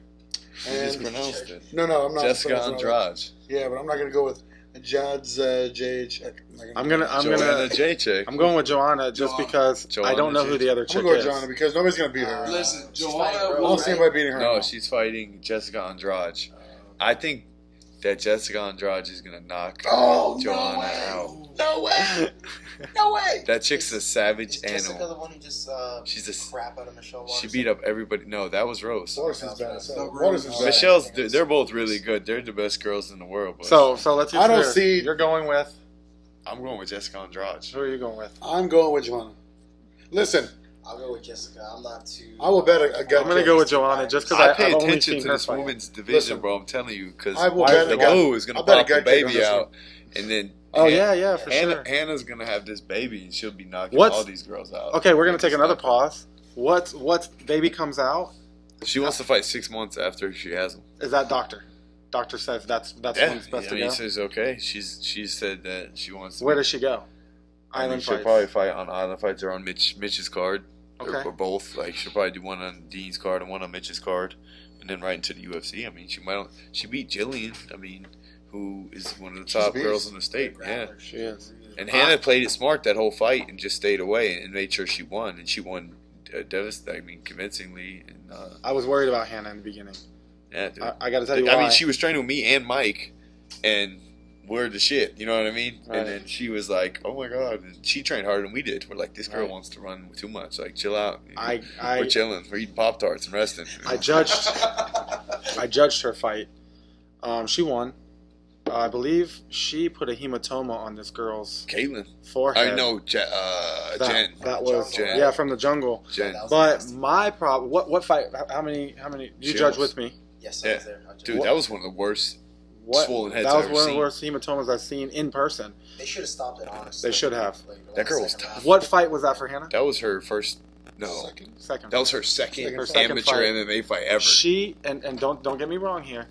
You just And pronounced it. no, I'm not. Jessica pronouncing it. Andrade. Yeah, but I'm not gonna go with Jad's Jacek. I'm gonna Joanna Jacek. I'm going with Joanna just Joanna. because I don't know who the other I'm chick gonna go with is. Joanna because nobody's gonna beat her. Listen, She's Joanna fighting I Rose, don't will. see anybody beating her. No, she's fighting Jessica Andrade. I think that Jessica Andrade is gonna knock Oh, no Joanna way. out. No way! No way! That chick's a savage Is Jessica animal. the one who just She's a crap out of Michelle She Watterson? beat up everybody. No, that was Rose. Waterson's bad. as hell. No, Waterson's bad. Michelle's. They're both really good. They're the best girls in the world. But So let's. I don't clear. see- You're going with. I'm going with Jessica Andrade. Who are you going with? I'm going with Joanna. Listen, I'll go with Jessica. I'm not too. I will bet a gut I'm gonna kick. go with Joanna just because I pay I've only attention seen to her this fight. women's division, Listen, bro. I'm telling you, because I will bet the a gut- boo is gonna I'll bet a pop the gut kick on baby this out, and then Oh yeah, for sure. Hannah's gonna have this baby, and she'll be knocking What's- all these girls out. Okay, we're gonna take It's another not- pause. What baby comes out? She wants to fight 6 months after she has them. Is that doctor? Doctor says that's Yeah, when it's best I to mean, go. he says okay. She said that she wants. To Where does she go? Island she'll fights. probably fight on island fights or on Mitch's card. Okay. Or both. Like, she'll probably do one on Dean's card and one on Mitch's card. And then right into the UFC. I mean, she beat Jillian. I mean, who is one of the top girls in the state. Yeah. She is. And Hannah played it smart that whole fight and just stayed away and made sure she won. And she won convincingly. And I was worried about Hannah in the beginning. yeah, dude. I got to tell you why. I mean, she was training with me and Mike, and we're the shit. You know what I mean? Right. And then she was like, "Oh my god!" And she trained harder than we did. We're like, "This girl wants to run too much. Like, chill out." We're chilling. We're eating Pop-Tarts and resting. I judged her fight. She won. I believe she put a hematoma on this girl's Caitlin. forehead. I know, Jen. That was Jen. from the jungle. Jen. But my problem. What fight? How many? You judged with me? Yes, I was there. Dude, that was one of the worst swollen heads That was I've ever one of seen. the worst hematomas I've seen in person. They should have stopped it, honestly. They should have. That girl was tough. What fight was that for Hannah? That was her first. No, Second. that was her second Second amateur fight. MMA fight ever. She and don't get me wrong here.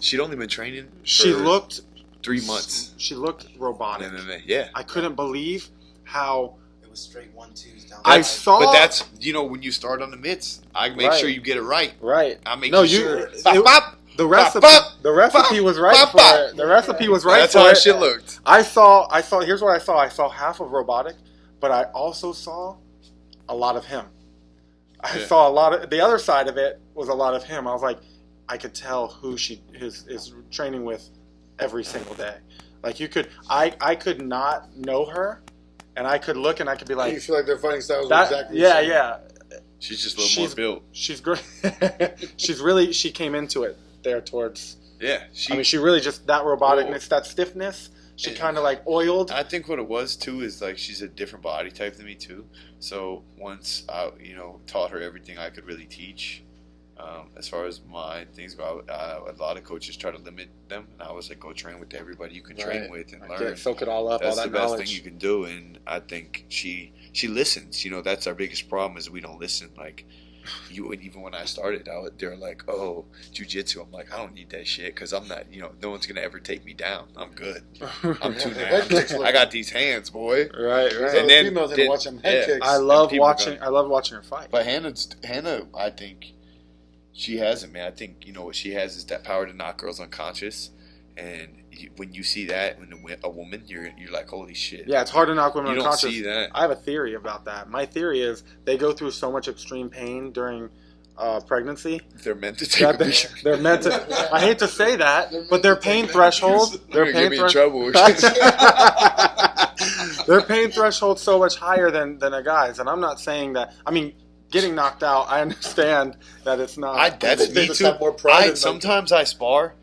She'd only been training. She for looked 3 months. She looked robotic. In MMA, yeah. I couldn't believe how It was straight 1-2s down. I saw. But that's when you start on the mitts, I make Right. sure you get it right. Right. I make No, sure. you. Bop, bop. The recipe. Bop, The recipe was right bop, for bop. it. The recipe was right That's for how it. that shit looked. I saw. Here's what I saw. I saw half of robotic, but I also saw a lot of him. I saw a lot of the other side of it was a lot of him. I was like, I could tell who she is training with every single day. Like you could, I could not know her, and I could look and I could be like, You feel like their fighting styles are that, exactly the yeah, same. yeah. She's just a little more built. She's great. She came into it there towards. Yeah. She really just that roboticness, that stiffness. She kind of like oiled. I think what it was too is like she's a different body type than me too. So once I, taught her everything I could really teach. As far as my things go, a lot of coaches try to limit them, and I was like, go train with everybody you can train with and learn. Soak it all up. That's all that the best knowledge. thing you can do, and I think she listens. That's our biggest problem is we don't listen. Like even when I started out, they're like, "Oh, jiu-jitsu." I'm like, I don't need that shit because I'm not. No one's gonna ever take me down. I'm good. I'm too down. I got these hands, boy. Right. And then females need to watch them head kicks. I love watching her fight. But Hannah, I think she has it, man. I think what she has is that power to knock girls unconscious, and when you see that when a woman, you're like, holy shit. Yeah, it's hard to knock women unconscious. You don't see that. I have a theory about that. My theory is they go through so much extreme pain during pregnancy. They're meant to take. They're meant to. I hate to say that, but their pain threshold. Their pain trouble. Their pain threshold's so much higher than a guy's, and I'm not saying that. I mean, getting knocked out, I understand that it's not. That's They me just too. have more pride in Sometimes I spar,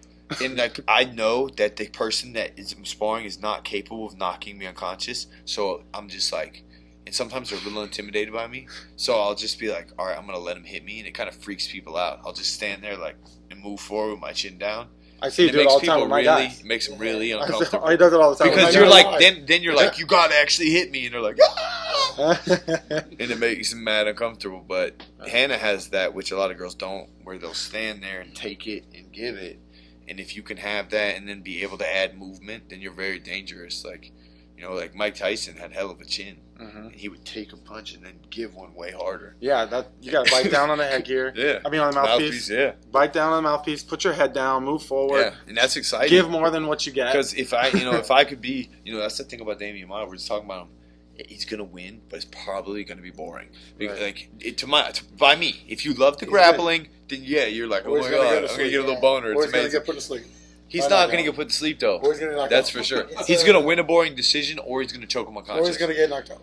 and like I know that the person that is sparring is not capable of knocking me unconscious. So I'm just like, and sometimes they're a little intimidated by me. So I'll just be like, all right, I'm gonna let him hit me, and it kind of freaks people out. I'll just stand there like and move forward with my chin down. I see you do it all the time with my guys. It makes them really uncomfortable. He does it all the time. Because you're like, then you're like, you gotta actually hit me, and they're like, ah! And it makes them mad uncomfortable. But Hannah has that, which a lot of girls don't, where they'll stand there and take it and give it. And if you can have that and then be able to add movement, then you're very dangerous. Like, like Mike Tyson had hell of a chin. Mm-hmm. He would take a punch and then give one way harder. Yeah, you got to bite down on the headgear. Yeah. I mean, on the mouthpiece. Yeah. Bite down on the mouthpiece. Put your head down. Move forward. Yeah, and that's exciting. Give more than what you get. Because if I could be, that's the thing about Damian Maya. We're just talking about him. He's gonna win, but it's probably gonna be boring. Right. Like by me, if you love the grappling, then yeah, you're like, oh my god, I'm gonna get a little boner. Or It's he's going to amazing. get put to sleep. He's not gonna get put to sleep though. Or he's going to knock That's out. for sure. He's gonna win a boring decision, or he's gonna choke him unconscious. Or he's going to get knocked out.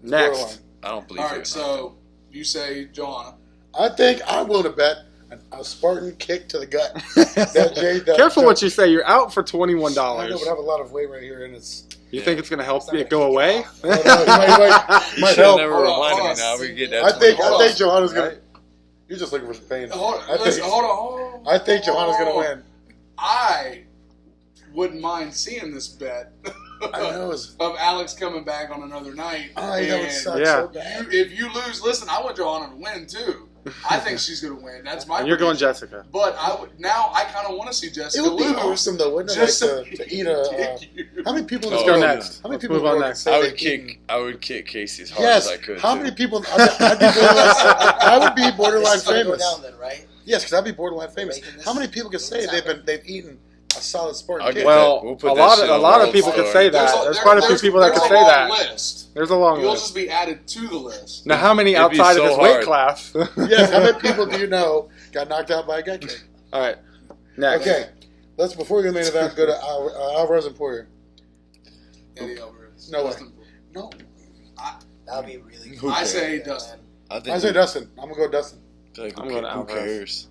Next. I don't believe All it. right, so you say Joanna. I think I'm willing to bet a Spartan kick to the gut. That Careful what you say. You're out for $21. I know, but I have a lot of weight right here, and it's. You think it's going to help it go away? I don't know, it You might should help. never reminded me. Now we can get that. I think $20. Johanna's going to. You're just looking for some pain. Hold on. I think Johanna's going to win. I wouldn't mind seeing this bet. I know. Of Alex coming back on another night. I know it sucks Yeah. so bad. If you lose, listen, I want Joanna to win too. I think she's going to win. That's my. And you're going prediction. Jessica. But I kind of want to see Jessica It would be lose. awesome though, wouldn't it? Just Like to eat a. How many people? in Let's this go world- next. How many Let's people? move in on the world next. can say I would kick Casey as hard Yes. as I could. How too. many people? I would be borderline This is gonna go famous. down then, right? Yes, because I'd be borderline famous. Making this- How many people can say they've eaten a solid Spartan I'll cake? get Well, We'll put a that lot shit of a on lot of World people can Star. say that. There's quite a few people that can say that. List. There's a long You'll list. just be added to the list. Now, how many It'd be outside of so this weight hard. class? Yes. How many people do you know got knocked out by a gut kick? All right. Next. Okay. Let's before we get into that, go to Alvarez and Poirier. Eddie Alvarez. No way. Dustin Poirier. No. That would be really Who cool. I cares? say Yeah, Dustin. man. I say Dustin. I'm gonna go Dustin. Like, I'm who going to who Alvarez. cares?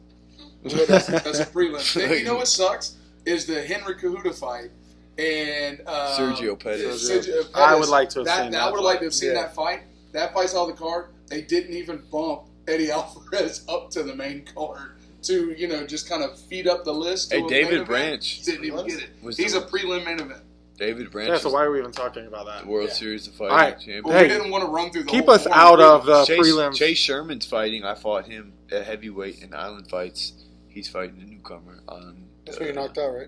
I'm gonna go Dustin. That's a prelim. You know what sucks is the Henry Cahuta fight and Sergio Pettis. Pettis. I would like to have seen I that would like to have seen Yeah. that fight. That fight's on the card. They didn't even bump Eddie Alvarez up to the main card to just kind of feed up the list. to Hey, a main David event. Branch. Didn't even get it. Was He's the- a prelim main event. David Branch. Yeah, so was why are we even talking about that? the World Yeah. Series of All Fighting right. champion. But Hey, we didn't want to run through the Keep whole us point out of prelims. the prelims. Chase Sherman's fighting. I fought him at heavyweight in Island Fights. He's fighting a newcomer on. That's where you knocked out, right?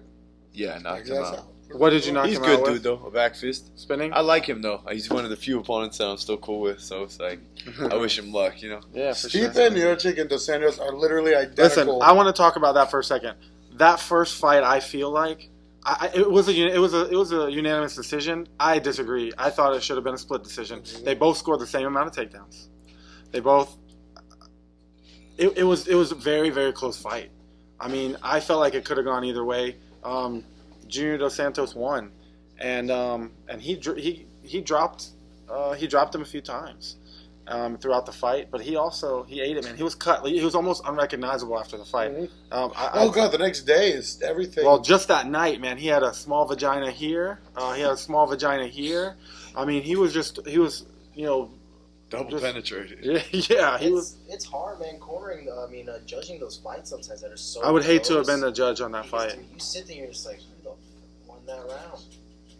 Yeah, I knocked Like, him that's out. What did you knock He's him good out dude with? though. A back fist. Spinning? I like him though. He's one of the few opponents that I'm still cool with. So it's like I wish him luck. Yeah, for sure. Stipe, Miocic, and Dos Anjos are literally identical. Listen, I want to talk about that for a second. That first fight, I feel like it was a unanimous decision. I disagree. I thought it should have been a split decision. They both scored the same amount of takedowns. They both. It was a very, very close fight. I mean, I felt like it could have gone either way. Junior Dos Santos won, and he dropped him a few times throughout the fight, but he ate him, and he was cut. He was almost unrecognizable after the fight. Mhm. Oh God, the next day is everything. Well, just that night, man, he had a small vagina here. He had a small vagina here. I mean, he was Double Just- penetrated. yeah, he was. It's hard, man. Cornering, judging those fights sometimes that are so. I would hate to have close. been the judge on that Because, fight. dude, you sit there and you're just like, who the f won that round?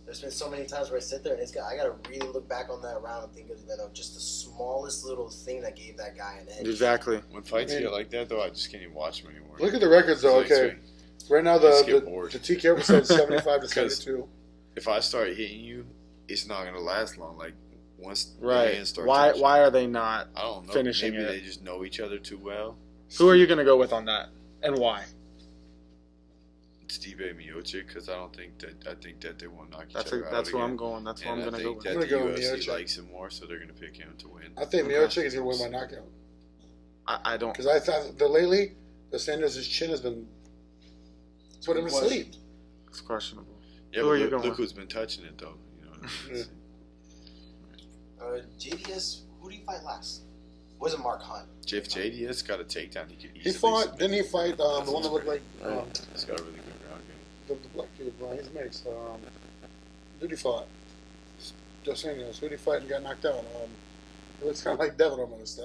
There's been so many times where I sit there and I gotta really look back on that round and think of just the smallest little thing that gave that guy an edge. Exactly. When fights get like that though, I just can't even watch them anymore. Look at the records, though. It's like, Okay, right now Just get the bored. TKO percent is 75 to 'Cause- 72. If I start hitting you, it's not gonna last long. Like once the Right. hands start Why touching, are they not? I don't know. finishing Maybe it? they just know each other too well. Who are you going to go with on that, and why? Stipe Miocic, because I think that they won't knock each That's other out that's who again. I'm going. That's who And I'm going to go I with. think I'm that gonna the go with UFC Miocic. likes him more, so they're gonna pick him to win. I think Miocic is going to win by knockout. I don't. Because I thought lately, Dos Anjos' chin has been put him to sleep. It's questionable. Yeah, Who but are you look, going look with? who's been touching it though. You know what I mean? JDS, who do you fight last? Wasn't Mark Hunt? If JDS got a takedown, he could easily. He fought, didn't he fight the one that looked like He's got a really good ground game. the black dude? He's mixed. Who did he fight? Dos Anjos. Who did he fight and got knocked out? It looks kind of like Devin almost.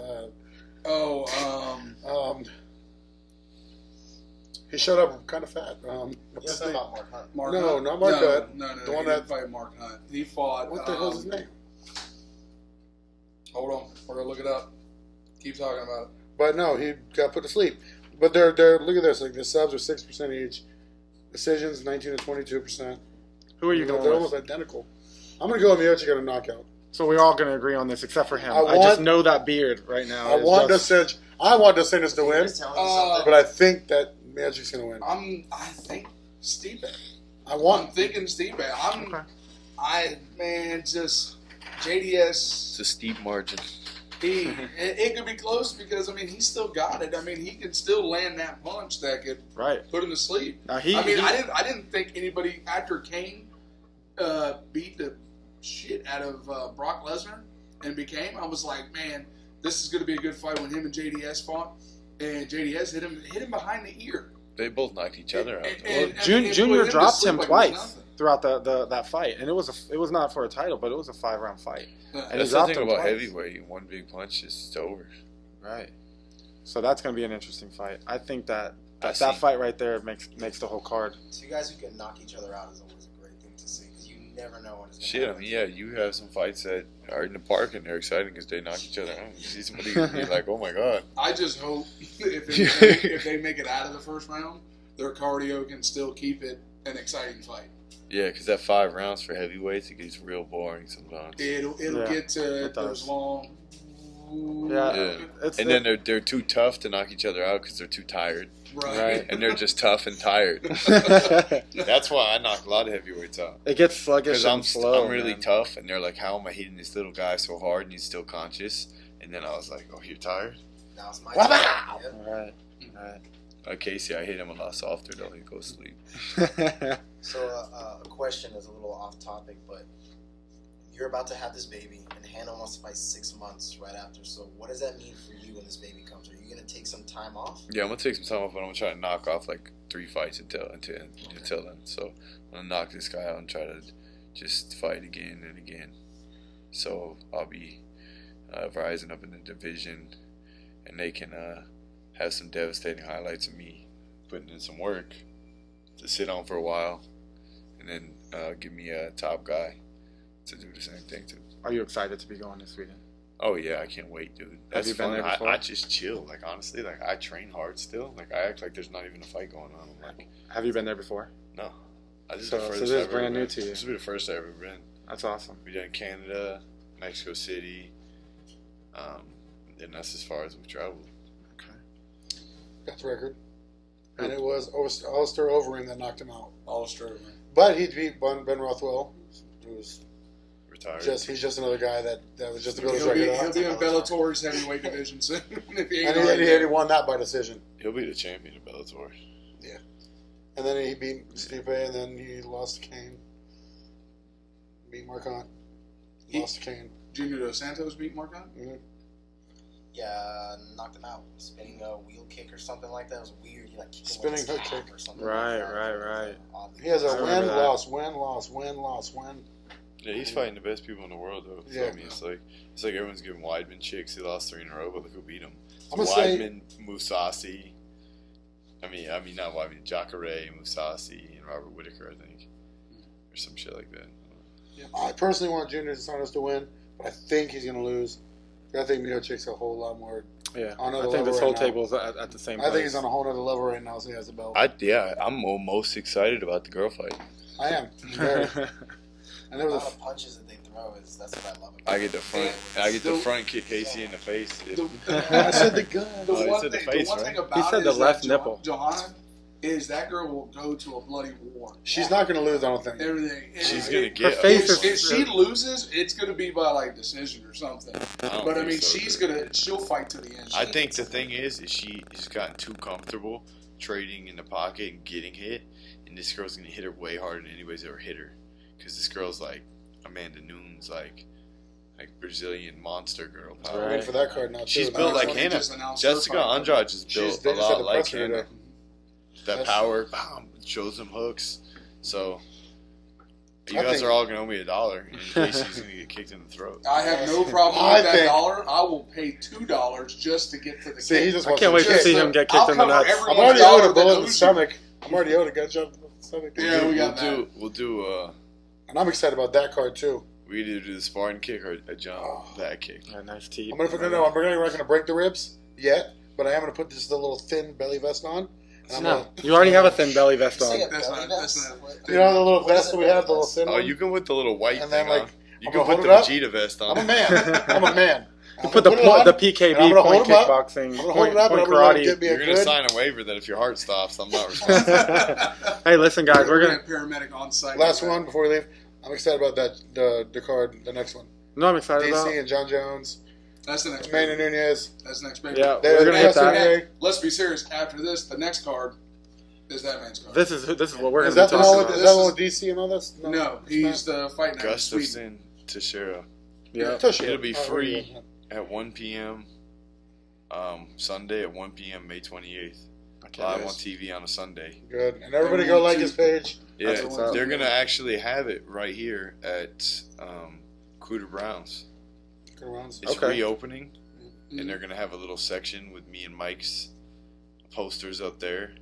He showed up kind of fat. You're What's talking his name? about Mark Hunt. Mark No, Hunt? not Mark Hunt. No, The one he that- didn't fight Mark Hunt. He fought. What the hell's his name? Hold on, we're gonna look it up. Keep talking about it. But no, he got put to sleep. But they're look at this. Like the subs are 6% each. Decisions 19 to 22%. Who are you They're going almost with? identical. I'm gonna go with Miocic on a knockout. So we're all going to agree on this, except for him. I I just want- know that beard right now. I is want just- Dos Anjos. I want Dos Anjos to win, Just telling you something. but I think that Miocic's gonna win. I think Stipe. I I'm want. thinking Stipe. Okay. Just JDS. It's a steep margin. It could be close because he's still got it. He can still land that punch that could Right. put him to sleep. Now I didn't think anybody after Kane beat the shit out of Brock Lesnar and became. I was like, man, this is going to be a good fight when him and JDS fought, and JDS hit him behind the ear. They both knocked each other out. And- though. and Junior put him to dropped sleep him like it was twice nothing. throughout that fight, and it was not for a title, but it was a 5-round fight. And he That's the dropped thing him about twice. heavyweight. One big punch is it's over. Right. So that's going to be an interesting fight. I think that I that see. fight right there makes the whole card. Two guys who can knock each other out is always a great thing to see because you never know when it's going to Shit, I happen. mean, yeah, you have some fights that are in the park and they're exciting because they knock each other out. You see somebody be like, oh my god. I just hope if they make it out of the first round, their cardio can still keep it an exciting fight. Yeah, because that 5 rounds for heavyweights, it gets real boring sometimes. It'll get to those long. Yeah. And then they're too tough to knock each other out because they're too tired. Right. And they're just tough and tired. That's why I knock a lot of heavyweights out. It gets sluggish Because and slow. I'm really tough, and they're like, how am I hitting this little guy so hard and he's still conscious? And then I was like, oh, you're tired? Now it's my turn. Right. Casey, I hit him a lot softer, though. He'd go to sleep. So a question is a little off topic, but you're about to have this baby, and Hannah wants to fight 6 months right after. So what does that mean for you when this baby comes? Are you going to take some time off? Yeah, I'm going to take some time off, but I'm going to try to knock off like 3 fights until then. So I'm going to knock this guy out and try to just fight again and again. So I'll be rising up in the division, and they can have some devastating highlights of me putting in some work to sit on for a while, and then give me a top guy to do the same thing too. Are you excited to be going this weekend? Oh yeah, I can't wait, dude. That's Have you been fun. there before? I just chill. Like honestly, like I train hard still. Like I act like there's not even a fight going on. I'm like, Have you been there before? no. This is So the this furthest is I've ever brand new been. to you. This will be the first I've ever been. That's awesome. We done Canada, Mexico City, and that's as far as we've traveled. Got the record. And it was Alistair Overeem that knocked him out. Alistair. But he beat Ben Rothwell, who was Retired. he's just another guy that was just to build his He'll be record up. in Bellator's heavyweight division soon. If he ain't And already he won that by decision. He'll be the champion of Bellator. And then he beat Stipe, and then he lost to Kane. Beat Marcon. Lost to Kane. Junior Dos Santos beat Marcon? Mm-hmm. Yeah, knocked him out. Spinning a wheel kick or something like that. It was weird. He like kicked him Spinning with his hook calf kick. or something. Right, like that. right. He has a I remember that. win. Yeah, he's fighting the best people in the world, though. Yeah. I mean, it's like everyone's giving Weidman chicks. He lost 3 in a row, but look who beat him. I'm gonna say- Weidman, Mousasi. I mean, not Weidman. Jacare, Mousasi, and Robert Whitaker, I think, or some shit like that. I personally want Junior Santos to win, but I think he's going to lose. I think Miocic's a whole lot more. Yeah. On I another think this level whole right now. table is at the same I place. think he's on a whole other level right now, so he has the belt. I'm most excited about the girl fight. I am. Very. And there A was lot of punches that they throw that's what I love. I get the front kick Casey in the face. I said the gun. The Oh, he one said the thing, face, the one right? thing about He said it the is left that nipple. Johanna is that girl will go to a bloody war. She's not going to lose, I don't think. Everything. She's And gonna if- get. Her face If, is- if she loses, it's going to be by like decision or something. don't But I think mean, so, she'll fight to the end. I think the thing is she has gotten too comfortable trading in the pocket and getting hit, and this girl's gonna hit her way harder than anybody's ever hit her. Because this girl's like Amanda Nunes, like Brazilian monster girl. I'm Power. waiting for that card now, too. She's Now built it's like on- Hannah. just announced her Jessica fight. Andrade is She's- built they a just had lot the like precedent Hannah. there. That That's- power, bam, shows them hooks. So you I guys think- are all gonna owe me $1 in case she's gonna get kicked in the throat. I have no problem I with that think- $1. I will pay $2 just to get to the See, he kick. just I wants can't to wait to kick. see him get kicked I'll in the cover nuts. every- I'm already $1 owed a bullet in that the knows you. stomach. I'm already owed a gunshot in the stomach. Yeah, we got that. We'll do And I'm excited about that card, too. we either do the Spartan kick or a jump that kick. Yeah, nice teeth. I'm not going to break the ribs yet, but I am going to put this little thin belly vest on. And I'm No, gonna, you already have a thin belly vest You say on. a That's belly not- vest? that's not- What- you know the little what is vest a that we belly have, the little vest? thin Oh, one? you can put the little white And thing then, like, on. You I'm can gonna put hold the it up. Vegeta vest on. I'm a man. I'm a man. You put the I'm gonna put it on, PKB and I'm gonna point hold him up. kickboxing, I'm going to hold point, it up, and point I'm going to karate. get me a You're gonna good... sign a waiver that if your heart stops, I'm not responsible. Hey, listen, guys, we're gonna. get paramedic on site. Last one before we leave. I'm excited about that. The card, the next one. No, I'm excited about. DC and John Jones, That's the next. Manny baby. Nunez. That's the next baby. Yeah, They're we're gonna hit that. yesterday. Let's be serious. After this, the next card is that man's card. This is what we're Is gonna that be the talking one with, about. is that the one with DC and all this? no, he's the fight night in Sweden. Gustafson, Teixeira. Yeah. It'll be free at 1 p.m. Sunday at 1 p.m. May 28th. Live on TV on a Sunday. Good. And everybody go like his page. Yeah, That's what's up. they're gonna actually have it right here at Cooter Brown's. Good rounds. It's Okay. reopening, and they're gonna have a little section with me and Mike's posters up there,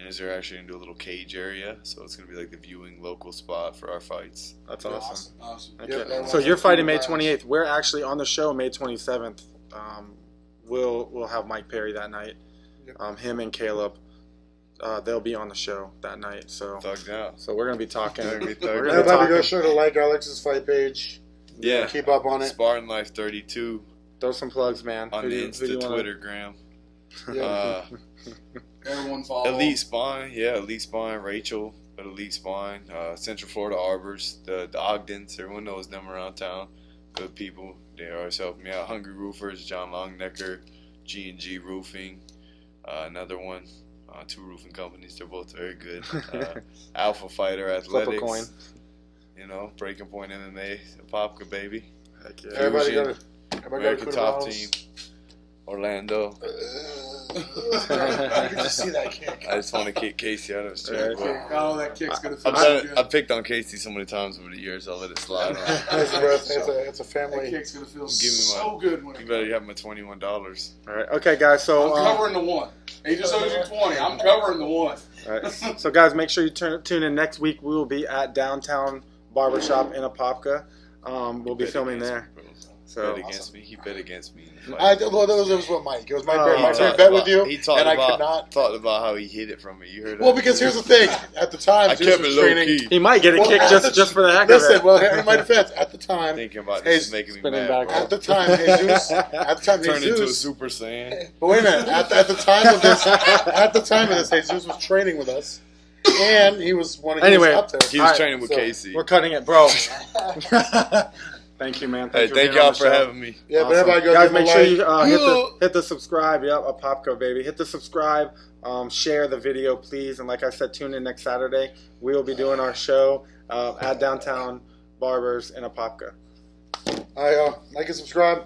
and is they're actually going to do a little cage area, so it's going to be like the viewing local spot for our fights. That's awesome. Awesome. Okay. Yep, So you're fighting May 28th. We're actually on the show May 27th. We'll have Mike Perry that night. Yep. Him and Caleb. They'll be on the show that night. So Thugged out. So we're gonna be talking. We're gonna be thugged We're out. gonna Everybody talking. go sure to like Alex's fight page. Yeah. Keep up on it. Spartan Life 32 Throw some plugs, man. on Who the do you Insta, wanna- Twitter, Gram. Yeah. Everyone follow. Elite Spawn, Elite Spawn, Rachel at Elite Spawn, Central Florida Arbors, the Ogdens, everyone knows them around town. Good people. They always help me out. Hungry Roofers, John Longnecker, G&G Roofing, another one. 2 roofing companies, they're both very good. Alpha Fighter Flip a Athletics, coin. you know, Breaking Point MMA, Popka baby, Heck yeah. Everybody go Fusion, to American Top Twitter Team, Orlando. I can just see that kick. I just want to kick Casey out of his chair. Right. but Oh, that kick's gonna feel I've, so done it, good. I've picked on Casey so many times over the years, I'll let it slide. Listen, bro, it's a That family. kick's gonna feel me so good when You it better have my $21. All right. Okay, guys. So I'm covering the one. He just owes you 20. I'm covering the one. all right. So guys, make sure you tune in next week. We will be at Downtown Barber ShOp in Apopka. We'll be Bet filming against there. me, bro. So Bet against me. He bet against me. In the I, fight. well, that was with Mike. It was my Oh. bet. He My talked bet with you, He talked and I about, could not. talked about how he hid it from me. You heard that? Well, because here's the thing. At the time, I Zeus kept was it low training. key. he might get a Well, kick at just for the heck of Listen, it. well, in my defense, at the time, Thinking about Hey, this is making me spinning mad, back. bro. at the time, Jesus, Turned into a Jesus. Super Saiyan. But wait a minute. At the time of this, Jesus was training with us, and he was one of Anyway, up there. He was All right, training with so Casey. We're cutting it, bro. Thank you, man. Hey, you thank being on y'all the for show. having me. Yeah, but Awesome. everybody go guys, give him make a sure like. you hit the subscribe. Yep, a Popco baby. Hit the subscribe. Share the video, please. And like I said, tune in next Saturday. We will be doing our show at Downtown Barbers in Apopka. All right, like and subscribe.